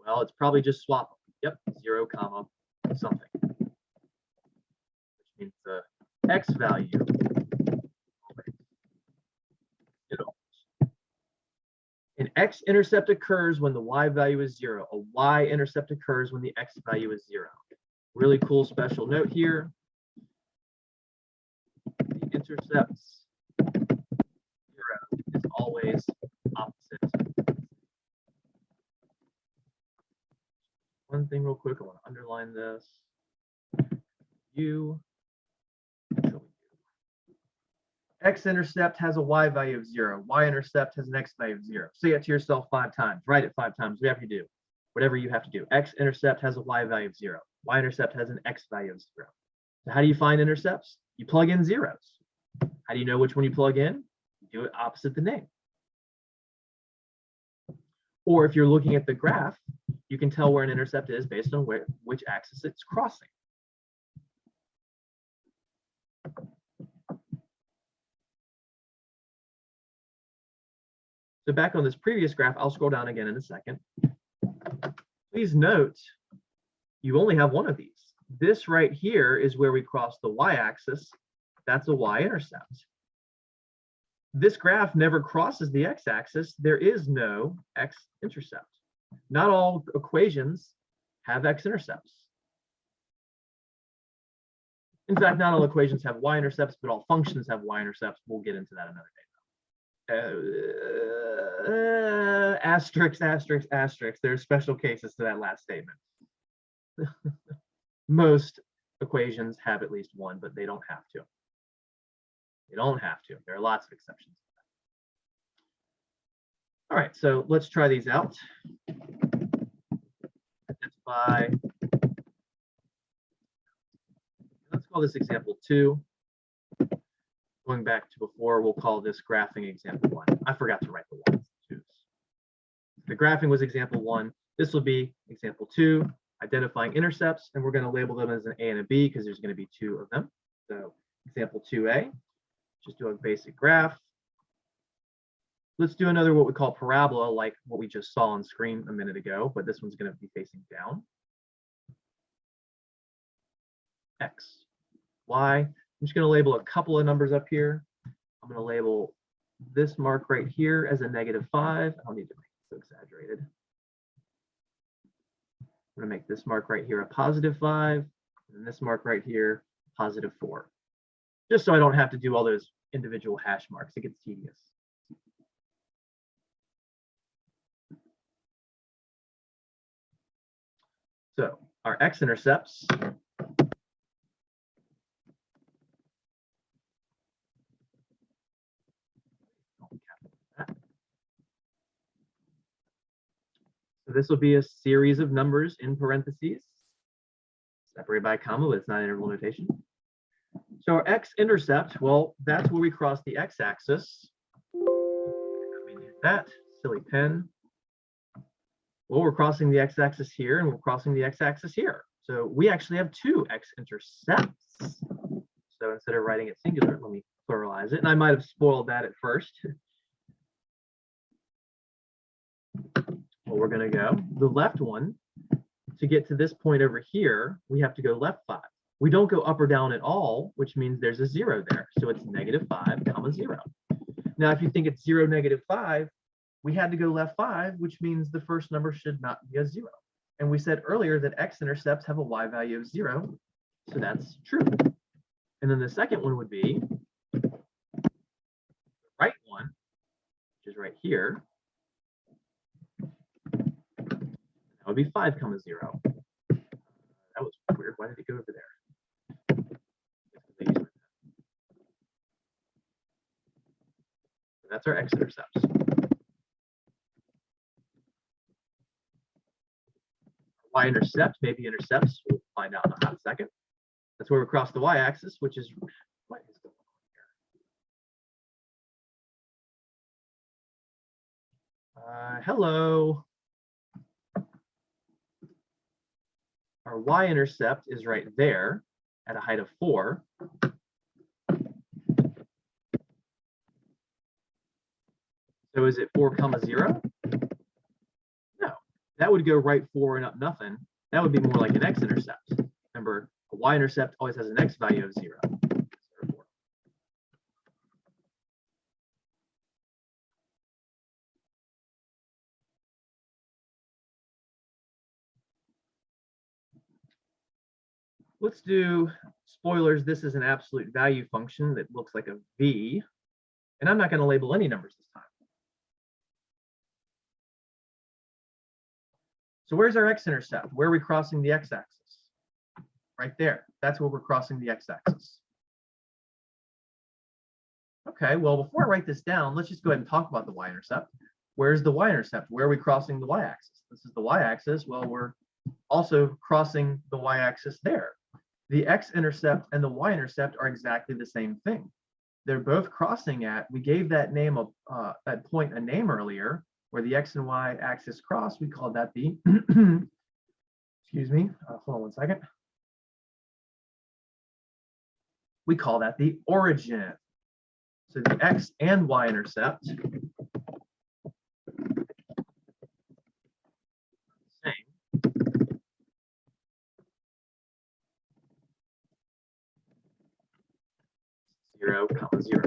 well, it's probably just swap. Yep, 0 comma something. Which means the x value, an x-intercept occurs when the y value is 0. A y-intercept occurs when the x value is 0. Really cool special note here. The intercepts 0 is always opposite. One thing real quick, I want to underline this. X-intercept has a y value of 0. Y-intercept has an x value of 0. Say it to yourself 5 times. Write it 5 times. Whatever you do. Whatever you have to do. X-intercept has a y value of 0. Y-intercept has an x value of 0. So how do you find intercepts? You plug in zeros. How do you know which one you plug in? You do it opposite the name. Or if you're looking at the graph, you can tell where an intercept is based on which axis it's crossing. So back on this previous graph, I'll scroll down again in a second. Please note, you only have one of these. This right here is where we cross the y-axis. That's a y-intercept. This graph never crosses the x-axis. There is no x-intercept. Not all equations have x-intercepts. In fact, not all equations have y-intercepts, but all functions have y-intercepts. We'll get into that another day. Asterisk, asterisk, asterisk. There's special cases to that last statement. Most equations have at least one, but they don't have to. They don't have to. There are lots of exceptions. All right, so let's try these out. Identify. Let's call this example 2. Going back to before, we'll call this graphing example 1. I forgot to write the 1s and 2s. The graphing was example 1. This will be example 2, identifying intercepts, and we're going to label them as an A and a B because there's going to be 2 of them. So example 2A, just do a basic graph. Let's do another what we call parabola, like what we just saw on screen a minute ago, but this one's going to be facing down. X, Y. I'm just going to label a couple of numbers up here. I'm going to label this mark right here as a -5. I don't need to make it so exaggerated. I'm going to make this mark right here a +5, and this mark right here +4. just so I don't have to do all those individual hash marks. It gets tedious. So our x-intercepts so this will be a series of numbers in parentheses, separated by a comma, but it's not interval notation. So our x-intercept, well, that's where we cross the x-axis. Let me hit that, silly pen. Well, we're crossing the x-axis here, and we're crossing the x-axis here. So we actually have two x-intercepts. So instead of writing it singular, let me pluralize it. And I might have spoiled that at first. Well, we're going to go the left one. To get to this point over here, we have to go left 5. We don't go up or down at all, which means there's a 0 there. So it's -5, comma 0. Now, if you think it's 0, -5, we had to go left 5, which means the first number should not be a 0. And we said earlier that x-intercepts have a y value of 0. So that's true. And then the second one would be the right one, which is right here. That would be 5, comma 0. That was weird. Why did it go over there? That's our x-intercepts. Y-intercept, maybe intercepts. We'll find out in a hot second. That's where we cross the y-axis, which is what is going on here? Hello. Our y-intercept is right there at a height of 4. So is it 4, comma 0? No, that would go right 4 and up nothing. That would be more like an x-intercept. Remember, a y-intercept always has an x value of 0. Let's do spoilers. This is an absolute value function that looks like a v. And I'm not going to label any numbers this time. So where's our x-intercept? Where are we crossing the x-axis? Right there. That's where we're crossing the x-axis. Okay, well, before I write this down, let's just go ahead and talk about the y-intercept. Where's the y-intercept? Where are we crossing the y-axis? This is the y-axis. Well, we're also crossing the y-axis there. The x-intercept and the y-intercept are exactly the same thing. They're both crossing at, we gave that name of that point a name earlier, where the x and y axis cross. We called that the, excuse me, hold on one second. We call that the origin. So the x and y intercept same. 0, comma 0.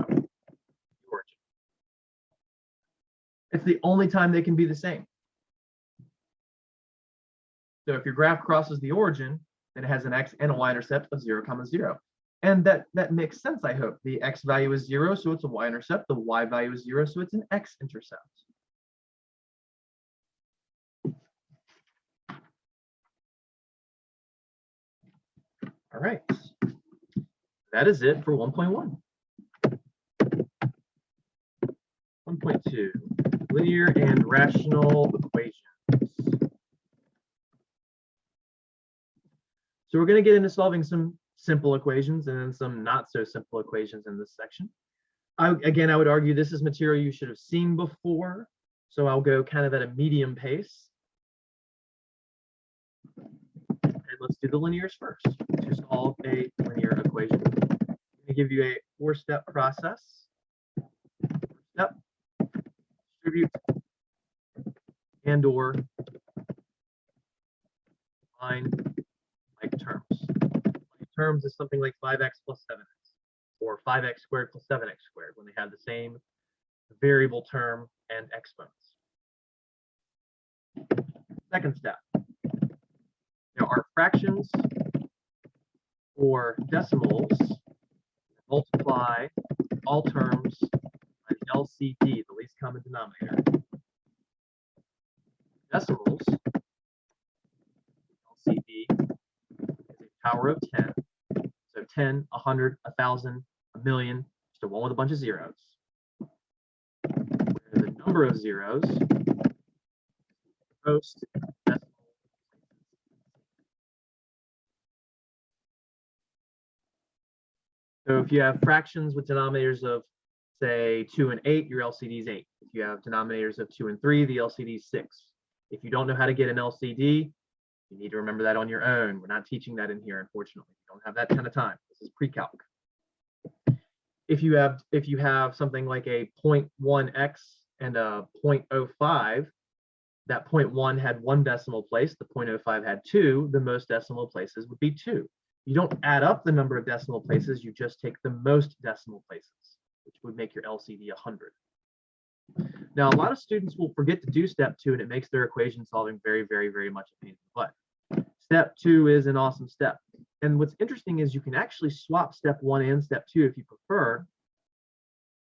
Origin. It's the only time they can be the same. So if your graph crosses the origin, then it has an x and a y-intercept of 0, comma 0. And that makes sense, I hope. The x value is 0, so it's a y-intercept. The y value is 0, so it's an x-intercept. All right. That is it for 1.1. 1.2, linear and rational equations. So we're going to get into solving some simple equations and then some not so simple equations in this section. Again, I would argue this is material you should have seen before, so I'll go kind of at a medium pace. And let's do the linears first to solve a linear equation. I'm going to give you a 4-step process. Step, distribute, and or line like terms. Like terms is something like 5x plus 7x, or 5x squared plus 7x squared when they have the same variable term and exponents. Second step. There are fractions or decimals multiply all terms by the LCD, the least common denominator. Decimals, LCD is a power of 10. So 10, 100, 1,000, a million, just a one with a bunch of zeros. Where the number of zeros, most decimal. So if you have fractions with denominators of, say, 2 and 8, your LCD is 8. If you have denominators of 2 and 3, the LCD is 6. If you don't know how to get an LCD, you need to remember that on your own. We're not teaching that in here, unfortunately. We don't have that kind of time. This is pre-calc. If you have something like a 0.1x and a 0.05, that 0.1 had 1 decimal place, the 0.05 had 2, the most decimal places would be 2. You don't add up the number of decimal places, you just take the most decimal places, which would make your LCD 100. Now, a lot of students will forget to do step 2, and it makes their equation solving very, very, very much a pain in the butt. Step 2 is an awesome step. And what's interesting is you can actually swap step 1 and step 2 if you prefer,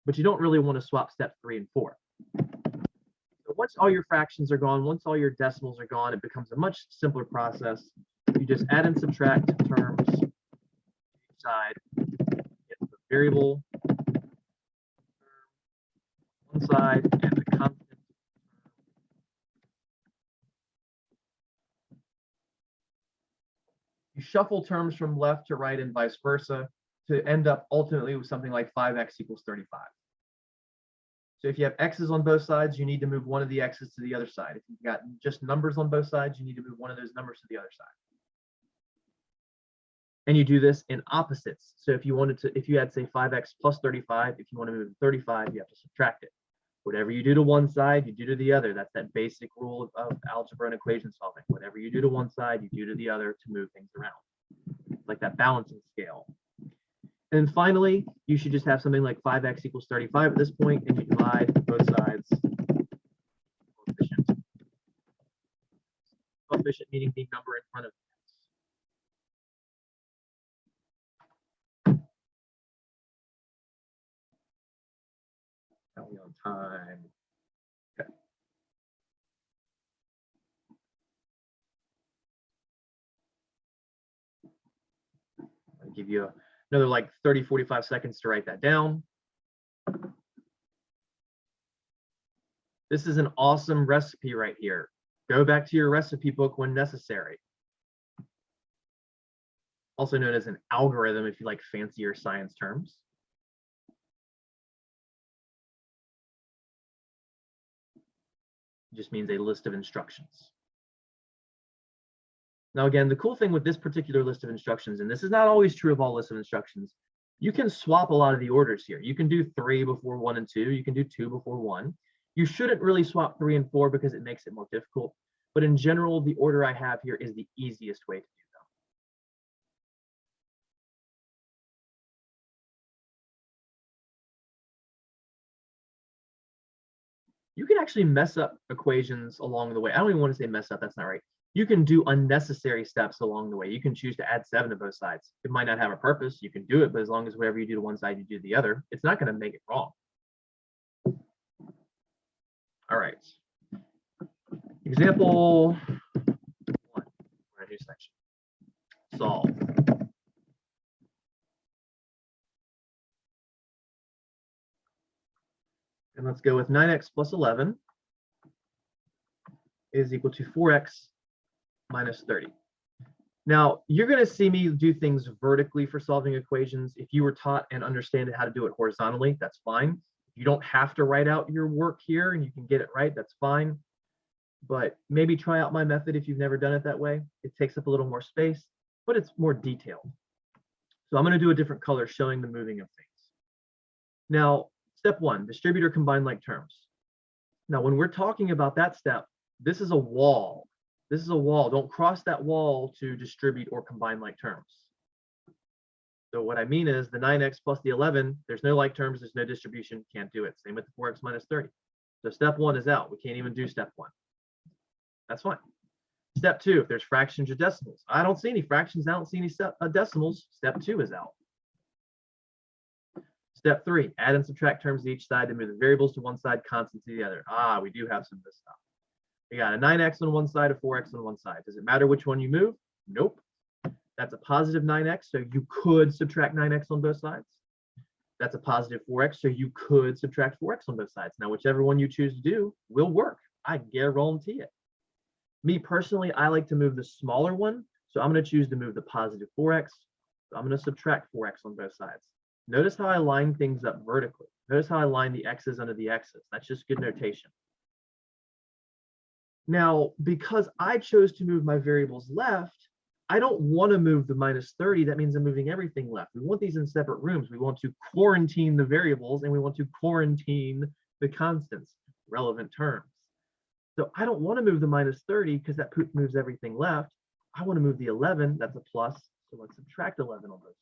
but you don't really want to swap step 3 and 4. So once all your fractions are gone, once all your decimals are gone, it becomes a much simpler process. You just add and subtract terms each side. Get the variable one side and the constant. You shuffle terms from left to right and vice versa to end up ultimately with something like 5x equals 35. So if you have x's on both sides, you need to move one of the x's to the other side. If you've got just numbers on both sides, you need to move one of those numbers to the other side. And you do this in opposites. So if you had say 5x plus 35, if you want to move 35, you have to subtract it. Whatever you do to one side, you do to the other. That's that basic rule of algebra and equation solving. Whatever you do to one side, you do to the other to move things around. Like that balancing scale. And finally, you should just have something like 5x equals 35 at this point, and you divide both sides. Coefficient. Coefficient meaning the number in front of it. Are we on time? Okay. I'll give you another like 30, 45 seconds to write that down. This is an awesome recipe right here. Go back to your recipe book when necessary. Also known as an algorithm if you like fancier science terms. It just means a list of instructions. Now, again, the cool thing with this particular list of instructions, and this is not always true of all lists of instructions, you can swap a lot of the orders here. You can do 3 before 1 and 2. You can do 2 before 1. You shouldn't really swap 3 and 4 because it makes it more difficult. But in general, the order I have here is the easiest way to do them. You can actually mess up equations along the way. I don't even want to say mess up, that's not right. You can do unnecessary steps along the way. You can choose to add 7 to both sides. It might not have a purpose. You can do it, but as long as whatever you do to one side, you do the other, it's not going to make it wrong. All right. Example 1, we're in a new section. Solve. And let's go with 9x plus 11 is equal to 4x minus 30. Now, you're going to see me do things vertically for solving equations. If you were taught and understand how to do it horizontally, that's fine. You don't have to write out your work here and you can get it right, that's fine. But maybe try out my method if you've never done it that way. It takes up a little more space, but it's more detailed. So I'm going to do a different color showing the moving of things. Now, step 1, distribute or combine like terms. Now, when we're talking about that step, this is a wall. This is a wall. Don't cross that wall to distribute or combine like terms. So what I mean is the 9x plus the 11, there's no like terms, there's no distribution, can't do it. Same with the 4x minus 30. So step 1 is out. We can't even do step 1. That's fine. Step 2, if there's fractions or decimals. I don't see any fractions, I don't see any decimals. Step 2 is out. Step 3, add and subtract terms to each side to move the variables to one side, constants to the other. Ah, we do have some of this stuff. You got a 9x on one side, a 4x on one side. Does it matter which one you move? Nope. That's a positive 9x, so you could subtract 9x on both sides. That's a positive 4x, so you could subtract 4x on both sides. Now, whichever one you choose to do will work. I guarantee it. Me personally, I like to move the smaller one, so I'm going to choose to move the positive 4x. So I'm going to subtract 4x on both sides. Notice how I line things up vertically. Notice how I line the x's under the x's. That's just good notation. Now, because I chose to move my variables left, I don't want to move the minus 30. That means I'm moving everything left. We want these in separate rooms. We want to quarantine the variables and we want to quarantine the constants, relevant terms. So I don't want to move the minus 30 because that moves everything left. I want to move the 11. That's a plus. So let's subtract 11 on both sides.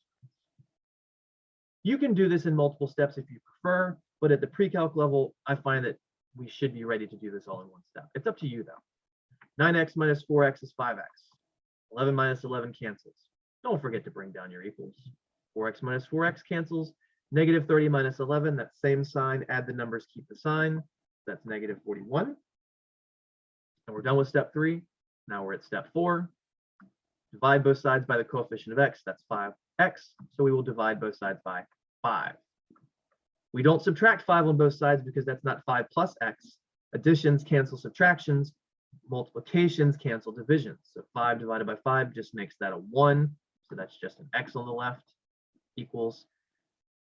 You can do this in multiple steps if you prefer, but at the pre-calc level, I find that we should be ready to do this all in one step. It's up to you though. 9x minus 4x is 5x. 11 minus 11 cancels. Don't forget to bring down your equals. 4x minus 4x cancels. Negative 30 minus 11, that same sign, add the numbers, keep the sign. That's negative 41. And we're done with step 3. Now we're at step 4. Divide both sides by the coefficient of x, that's 5x. So we will divide both sides by 5. We don't subtract 5 on both sides because that's not 5 plus x. Additions cancel subtractions. Multiplications cancel divisions. So 5 divided by 5 just makes that a 1. So that's just an x on the left equals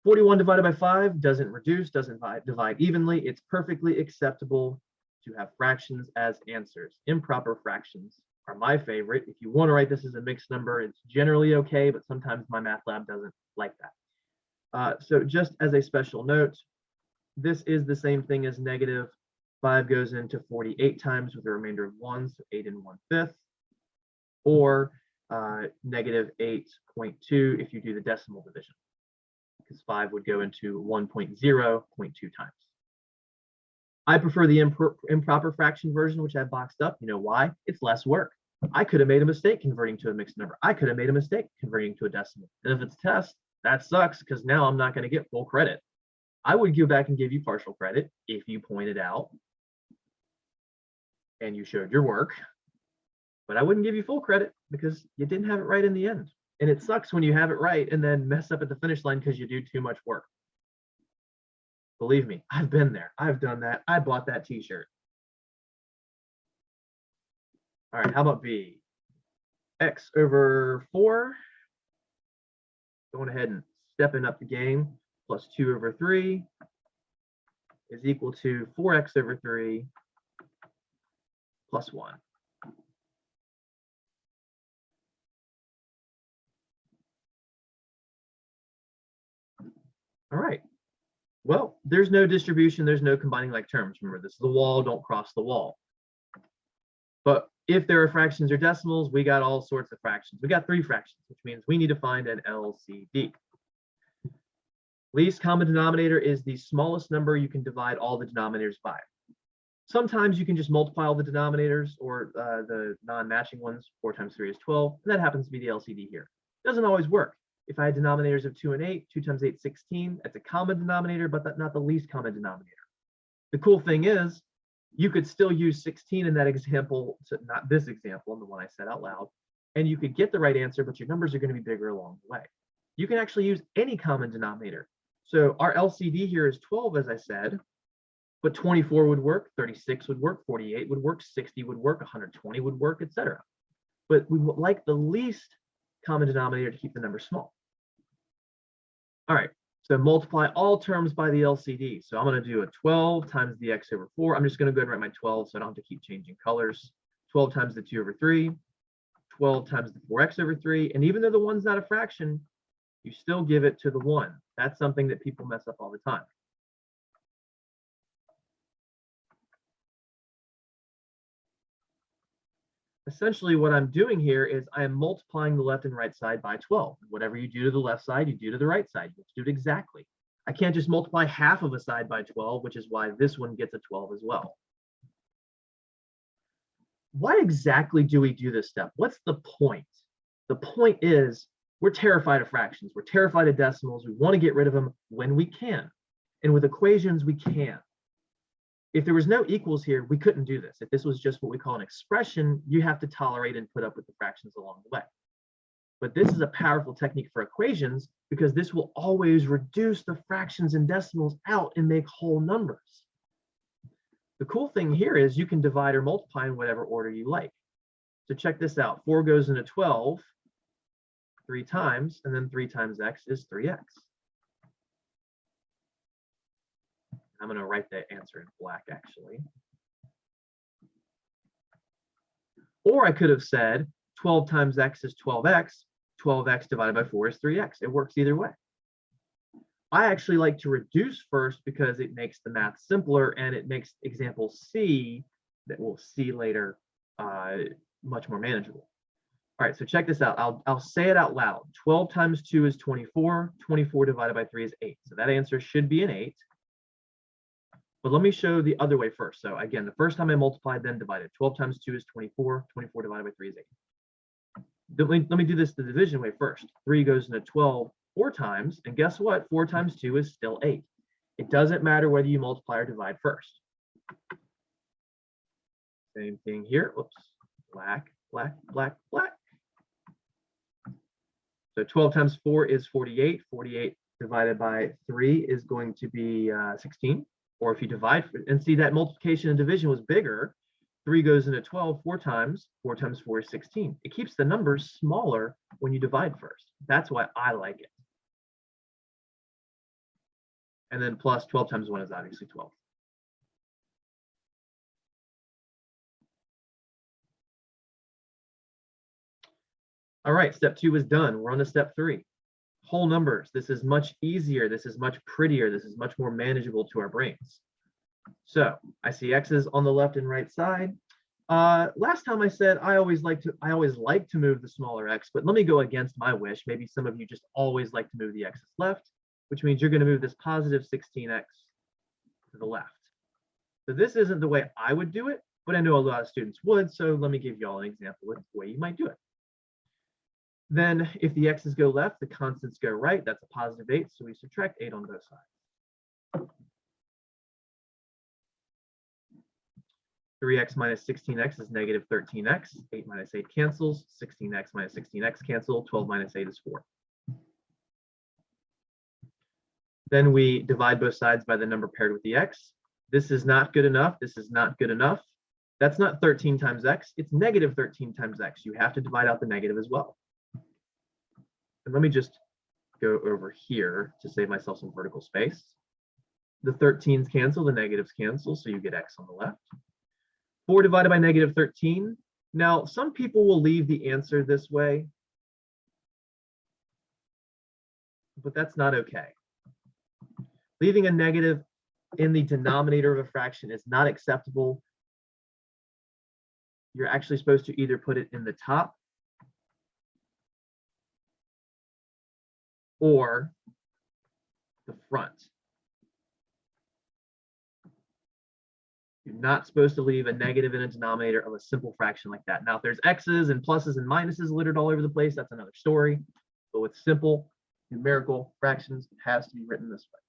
41 divided by 5 doesn't reduce, doesn't divide evenly. It's perfectly acceptable to have fractions as answers. Improper fractions are my favorite. If you want to write this as a mixed number, it's generally okay, but sometimes my math lab doesn't like that. So just as a special note, this is the same thing as negative 5 goes into 48 times with a remainder of 1, so 8 and 1/5, or negative 8.2 if you do the decimal division, because 5 would go into 1.0.2 times. I prefer the improper fraction version, which I boxed up. You know why? It's less work. I could have made a mistake converting to a mixed number. I could have made a mistake converting to a decimal. And if it's a test, that sucks because now I'm not going to get full credit. I would go back and give you partial credit if you pointed out and you showed your work, but I wouldn't give you full credit because you didn't have it right in the end. And it sucks when you have it right and then mess up at the finish line because you do too much work. Believe me, I've been there. I've done that. I bought that t-shirt. All right, how about B? X over 4. Going ahead and stepping up the game. Plus 2 over 3 is equal to 4x over 3 plus 1. All right. Well, there's no distribution. There's no combining like terms. Remember, this is the wall. Don't cross the wall. But if there are fractions or decimals, we got all sorts of fractions. We got 3 fractions, which means we need to find an LCD. Least common denominator is the smallest number you can divide all the denominators by. Sometimes you can just multiply all the denominators or the non-matching ones. 4 times 3 is 12. And that happens to be the LCD here. Doesn't always work. If I had denominators of 2 and 8, 2 times 8 is 16. That's a common denominator, but that's not the least common denominator. The cool thing is you could still use 16 in that example, so not this example, the one I said out loud, and you could get the right answer, but your numbers are going to be bigger along the way. You can actually use any common denominator. So our LCD here is 12, as I said, but 24 would work, 36 would work, 48 would work, 60 would work, 120 would work, etc. But we would like the least common denominator to keep the number small. All right, so multiply all terms by the LCD. So I'm going to do a 12 times the x over 4. I'm just going to go ahead and write my 12 so I don't have to keep changing colors. 12 times the 2 over 3, 12 times the 4x over 3. And even though the 1's not a fraction, you still give it to the 1. That's something that people mess up all the time. Essentially, what I'm doing here is I am multiplying the left and right side by 12. Whatever you do to the left side, you do to the right side. You have to do it exactly. I can't just multiply half of a side by 12, which is why this one gets a 12 as well. Why exactly do we do this step? What's the point? The point is We're terrified of fractions. We're terrified of decimals. We want to get rid of them when we can. And with equations, we can. If there was no equals here, we couldn't do this. If this was just what we call an expression, you have to tolerate and put up with the fractions along the way. But this is a powerful technique for equations because this will always reduce the fractions and decimals out and make whole numbers. The cool thing here is you can divide or multiply in whatever order you like. So check this out. 4 goes into 12 3 times, and then 3 times x is 3x. I'm going to write that answer in black, actually. Or I could have said 12 times x is 12x. 12x divided by 4 is 3x. It works either way. I actually like to reduce first because it makes the math simpler and it makes example C, that we'll see later, much more manageable. All right, so check this out. I'll say it out loud. 12 times 2 is 24. 24 divided by 3 is 8. So that answer should be an 8. But let me show the other way first. So again, the first time I multiplied, then divided. 12 times 2 is 24. 24 divided by 3 is 8. Let me do this the division way first. 3 goes into 12 4 times. And guess what? 4 times 2 is still 8. It doesn't matter whether you multiply or divide first. Same thing here. Oops. Black, black, black, black. So 12 times 4 is 48. 48 divided by 3 is going to be 16. Or if you divide, and see that multiplication and division was bigger, 3 goes into 12 4 times. 4 times 4 is 16. It keeps the numbers smaller when you divide first. That's why I like it. And then plus 12 times 1 is obviously 12. All right, step 2 is done. We're on to step 3. Whole numbers. This is much easier. This is much prettier. This is much more manageable to our brains. So I see x's on the left and right side. Last time I said I always like to move the smaller x, but let me go against my wish. Maybe some of you just always like to move the x's left, which means you're going to move this positive 16x to the left. So this isn't the way I would do it, but I know a lot of students would. So let me give you all an example of the way you might do it. Then if the x's go left, the constants go right. That's a positive 8, so we subtract 8 on both sides. 3x minus 16x is negative 13x. 8 minus 8 cancels. 16x minus 16x cancel. 12 minus 8 is 4. Then we divide both sides by the number paired with the x. This is not good enough. This is not good enough. That's not 13 times x. It's negative 13 times x. You have to divide out the negative as well. And let me just go over here to save myself some vertical space. The 13s cancel, the negatives cancel, so you get x on the left. 4 divided by negative 13. Now, some people will leave the answer this way, but that's not okay. Leaving a negative in the denominator of a fraction is not acceptable. You're actually supposed to either put it in the top or the front. You're not supposed to leave a negative in a denominator of a simple fraction like that. Now, if there's x's and pluses and minuses littered all over the place, that's another story. But with simple numerical fractions, it has to be written this way.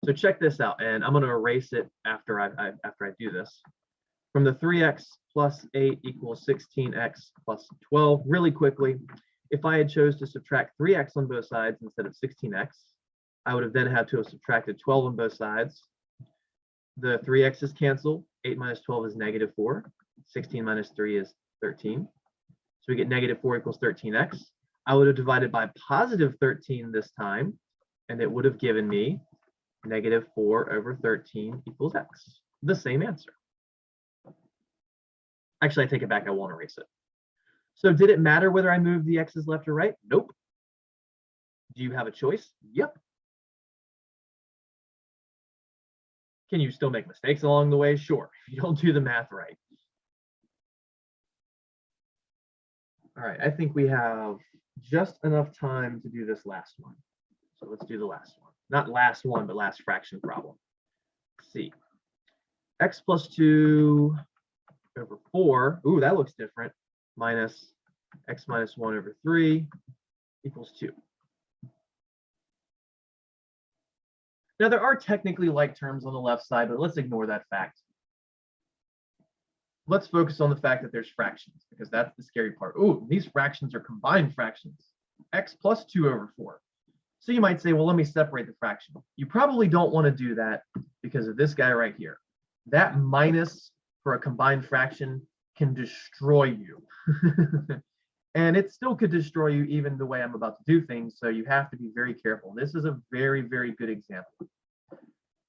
So check this out, and I'm going to erase it after I do this. From the 3x plus 8 equals 16x plus 12, really quickly, if I had chose to subtract 3x on both sides instead of 16x, I would have then had to have subtracted 12 on both sides. The 3x's cancel. 8 minus 12 is negative 4. 16 minus 3 is 13. So we get negative 4 equals 13x. I would have divided by positive 13 this time, and it would have given me negative 4 over 13 equals x. The same answer. Actually, I take it back. I won't erase it. So did it matter whether I moved the x's left or right? Nope. Do you have a choice? Yep. Can you still make mistakes along the way? Sure, if you don't do the math right. All right, I think we have just enough time to do this last one. So let's do the last one. Not last one, but last fraction problem. C. x plus 2 over 4. Ooh, that looks different. Minus x minus 1 over 3 equals 2. Now, there are technically like terms on the left side, but let's ignore that fact. Let's focus on the fact that there's fractions, because that's the scary part. Ooh, these fractions are combined fractions. X plus 2 over 4. So you might say, well, let me separate the fraction. You probably don't want to do that because of this guy right here. That minus for a combined fraction can destroy you. And it still could destroy you even the way I'm about to do things. So you have to be very careful. This is a very, very good example.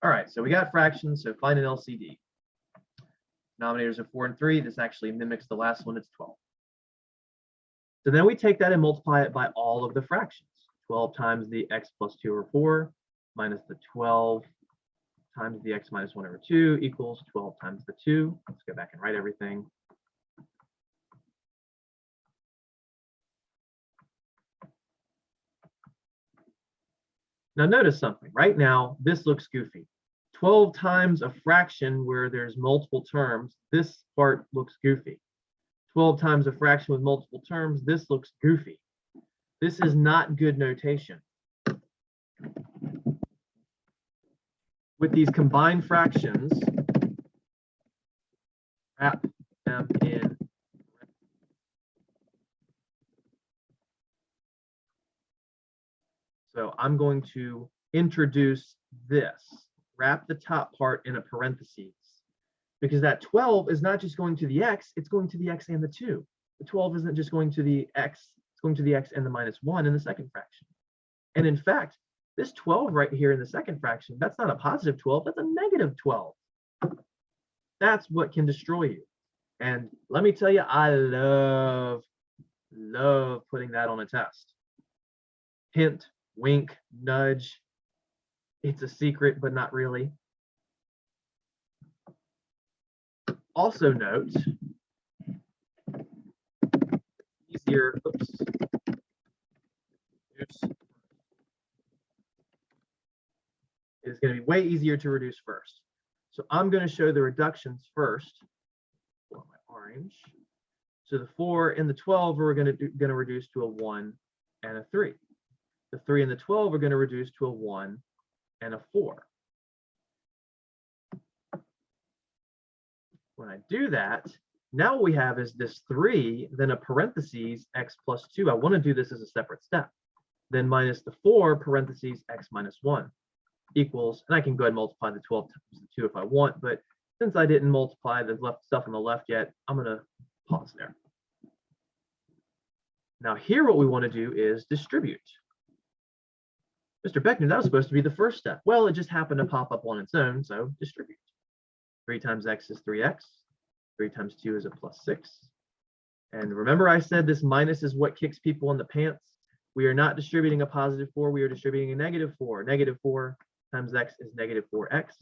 All right, so we got fractions. So find an LCD. Denominators are 4 and 3. This actually mimics the last one. It's 12. So then we take that and multiply it by all of the fractions. 12 times the x plus 2 over 4 minus the 12 times the x minus 1 over 2 equals 12 times the 2. Let's go back and write everything. Now notice something. Right now, this looks goofy. 12 times a fraction where there's multiple terms, this part looks goofy. 12 times a fraction with multiple terms, this looks goofy. This is not good notation. With these combined fractions, wrap them in. So I'm going to introduce this, wrap the top part in a parentheses, because that 12 is not just going to the x, it's going to the x and the 2. The 12 isn't just going to the x, it's going to the x and the minus 1 in the second fraction. And in fact, this 12 right here in the second fraction, that's not a positive 12, that's a negative 12. That's what can destroy you. And let me tell you, I love putting that on a test. Hint, wink, nudge. It's a secret, but not really. Also note, easier, oops. It's going to be way easier to reduce first. So I'm going to show the reductions first. For my orange. So the 4 and the 12 are going to reduce to a 1 and a 3. The 3 and the 12 are going to reduce to a 1 and a 4. When I do that, now what we have is this 3, then a parentheses x plus 2. I want to do this as a separate step. Then minus the 4 parentheses x minus 1 equals, and I can go ahead and multiply the 12 times the 2 if I want, but since I didn't multiply the left stuff on the left yet, I'm going to pause there. Now here what we want to do is distribute. Mr. Beckner, that was supposed to be the first step. Well, it just happened to pop up on its own, so distribute. 3 times x is 3x. 3 times 2 is a plus 6. And remember I said this minus is what kicks people in the pants? We are not distributing a positive 4, we are distributing a negative 4. Negative 4 times x is negative 4x.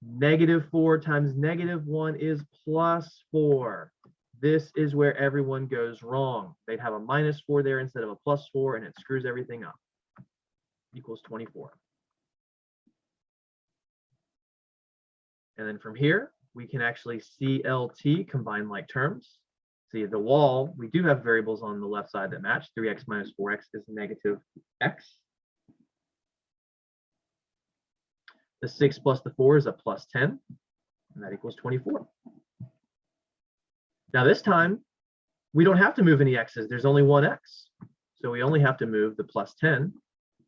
Negative 4 times negative 1 is plus 4. This is where everyone goes wrong. They'd have a minus 4 there instead of a plus 4, and it screws everything up. Equals 24. And then from here, we can actually CLT, combine like terms. See, the wall, we do have variables on the left side that match. 3x minus 4x is negative x. The 6 plus the 4 is a plus 10, and that equals 24. Now this time, we don't have to move any x's. There's only one x. So we only have to move the plus 10.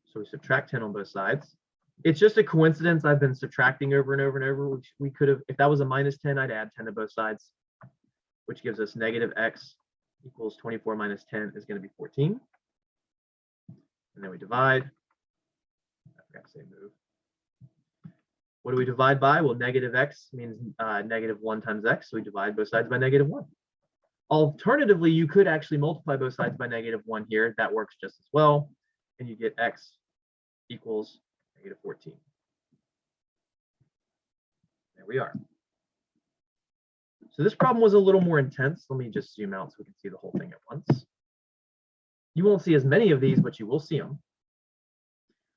So we subtract 10 on both sides. It's just a coincidence I've been subtracting over and over and over, which we could have, if that was a minus 10, I'd add 10 to both sides, which gives us negative x equals 24 minus 10 is going to be 14. And then we divide. I forgot to say move. What do we divide by? Well, negative x means negative 1 times x, so we divide both sides by negative 1. Alternatively, you could actually multiply both sides by negative 1 here. That works just as well. And you get x equals negative 14. There we are. So this problem was a little more intense. Let me just zoom out so we can see the whole thing at once. You won't see as many of these, but you will see them.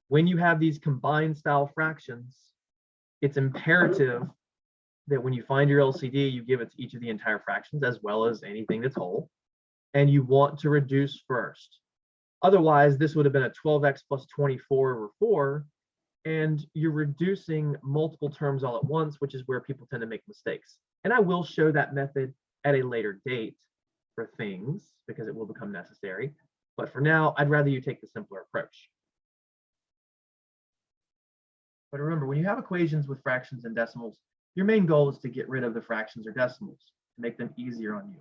When you have these combined style fractions, it's imperative that when you find your LCD, you give it to each of the entire fractions as well as anything that's whole, and you want to reduce first. Otherwise, this would have been a 12x plus 24 over 4, and you're reducing multiple terms all at once, which is where people tend to make mistakes. And I will show that method at a later date for things because it will become necessary. But for now, I'd rather you take the simpler approach. But remember, when you have equations with fractions and decimals, your main goal is to get rid of the fractions or decimals to make them easier on you.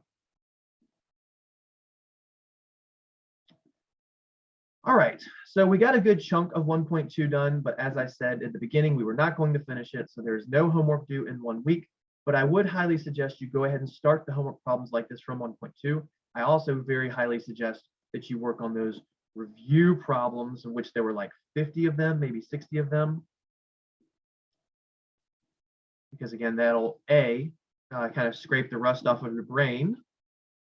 All right, so we got a good chunk of 1.2 done, but as I said at the beginning, we were not going to finish it, so there's no homework due in 1 week, but I would highly suggest you go ahead and start the homework problems like this from 1.2. I also very highly suggest that you work on those review problems, in which there were like 50 of them, maybe 60 of them, because again, that'll kind of scrape the rust off of your brain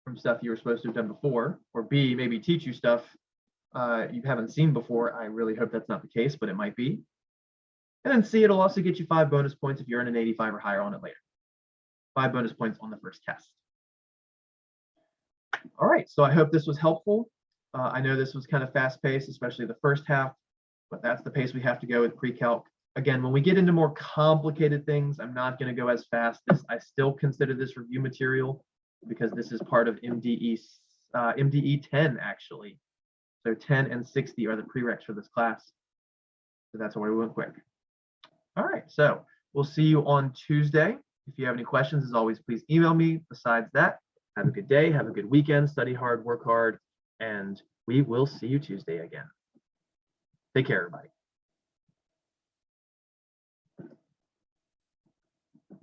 from stuff you were supposed to have done before, or B, maybe teach you stuff you haven't seen before. I really hope that's not the case, but it might be. And then C, it'll also get you 5 bonus points if you earn an 85 or higher on it later. 5 bonus points on the first test. All right, so I hope this was helpful. I know this was kind of fast-paced, especially the first half, but that's the pace we have to go with pre-calc. Again, when we get into more complicated things, I'm not going to go as fast. I still consider this review material because this is part of MDE 10, actually. So 10 and 60 are the prereqs for this class. So that's why we went quick. All right, so we'll see you on Tuesday. If you have any questions, as always, please email me. Besides that, have a good day, have a good weekend, study hard, work hard, and we will see you Tuesday again. Take care, everybody.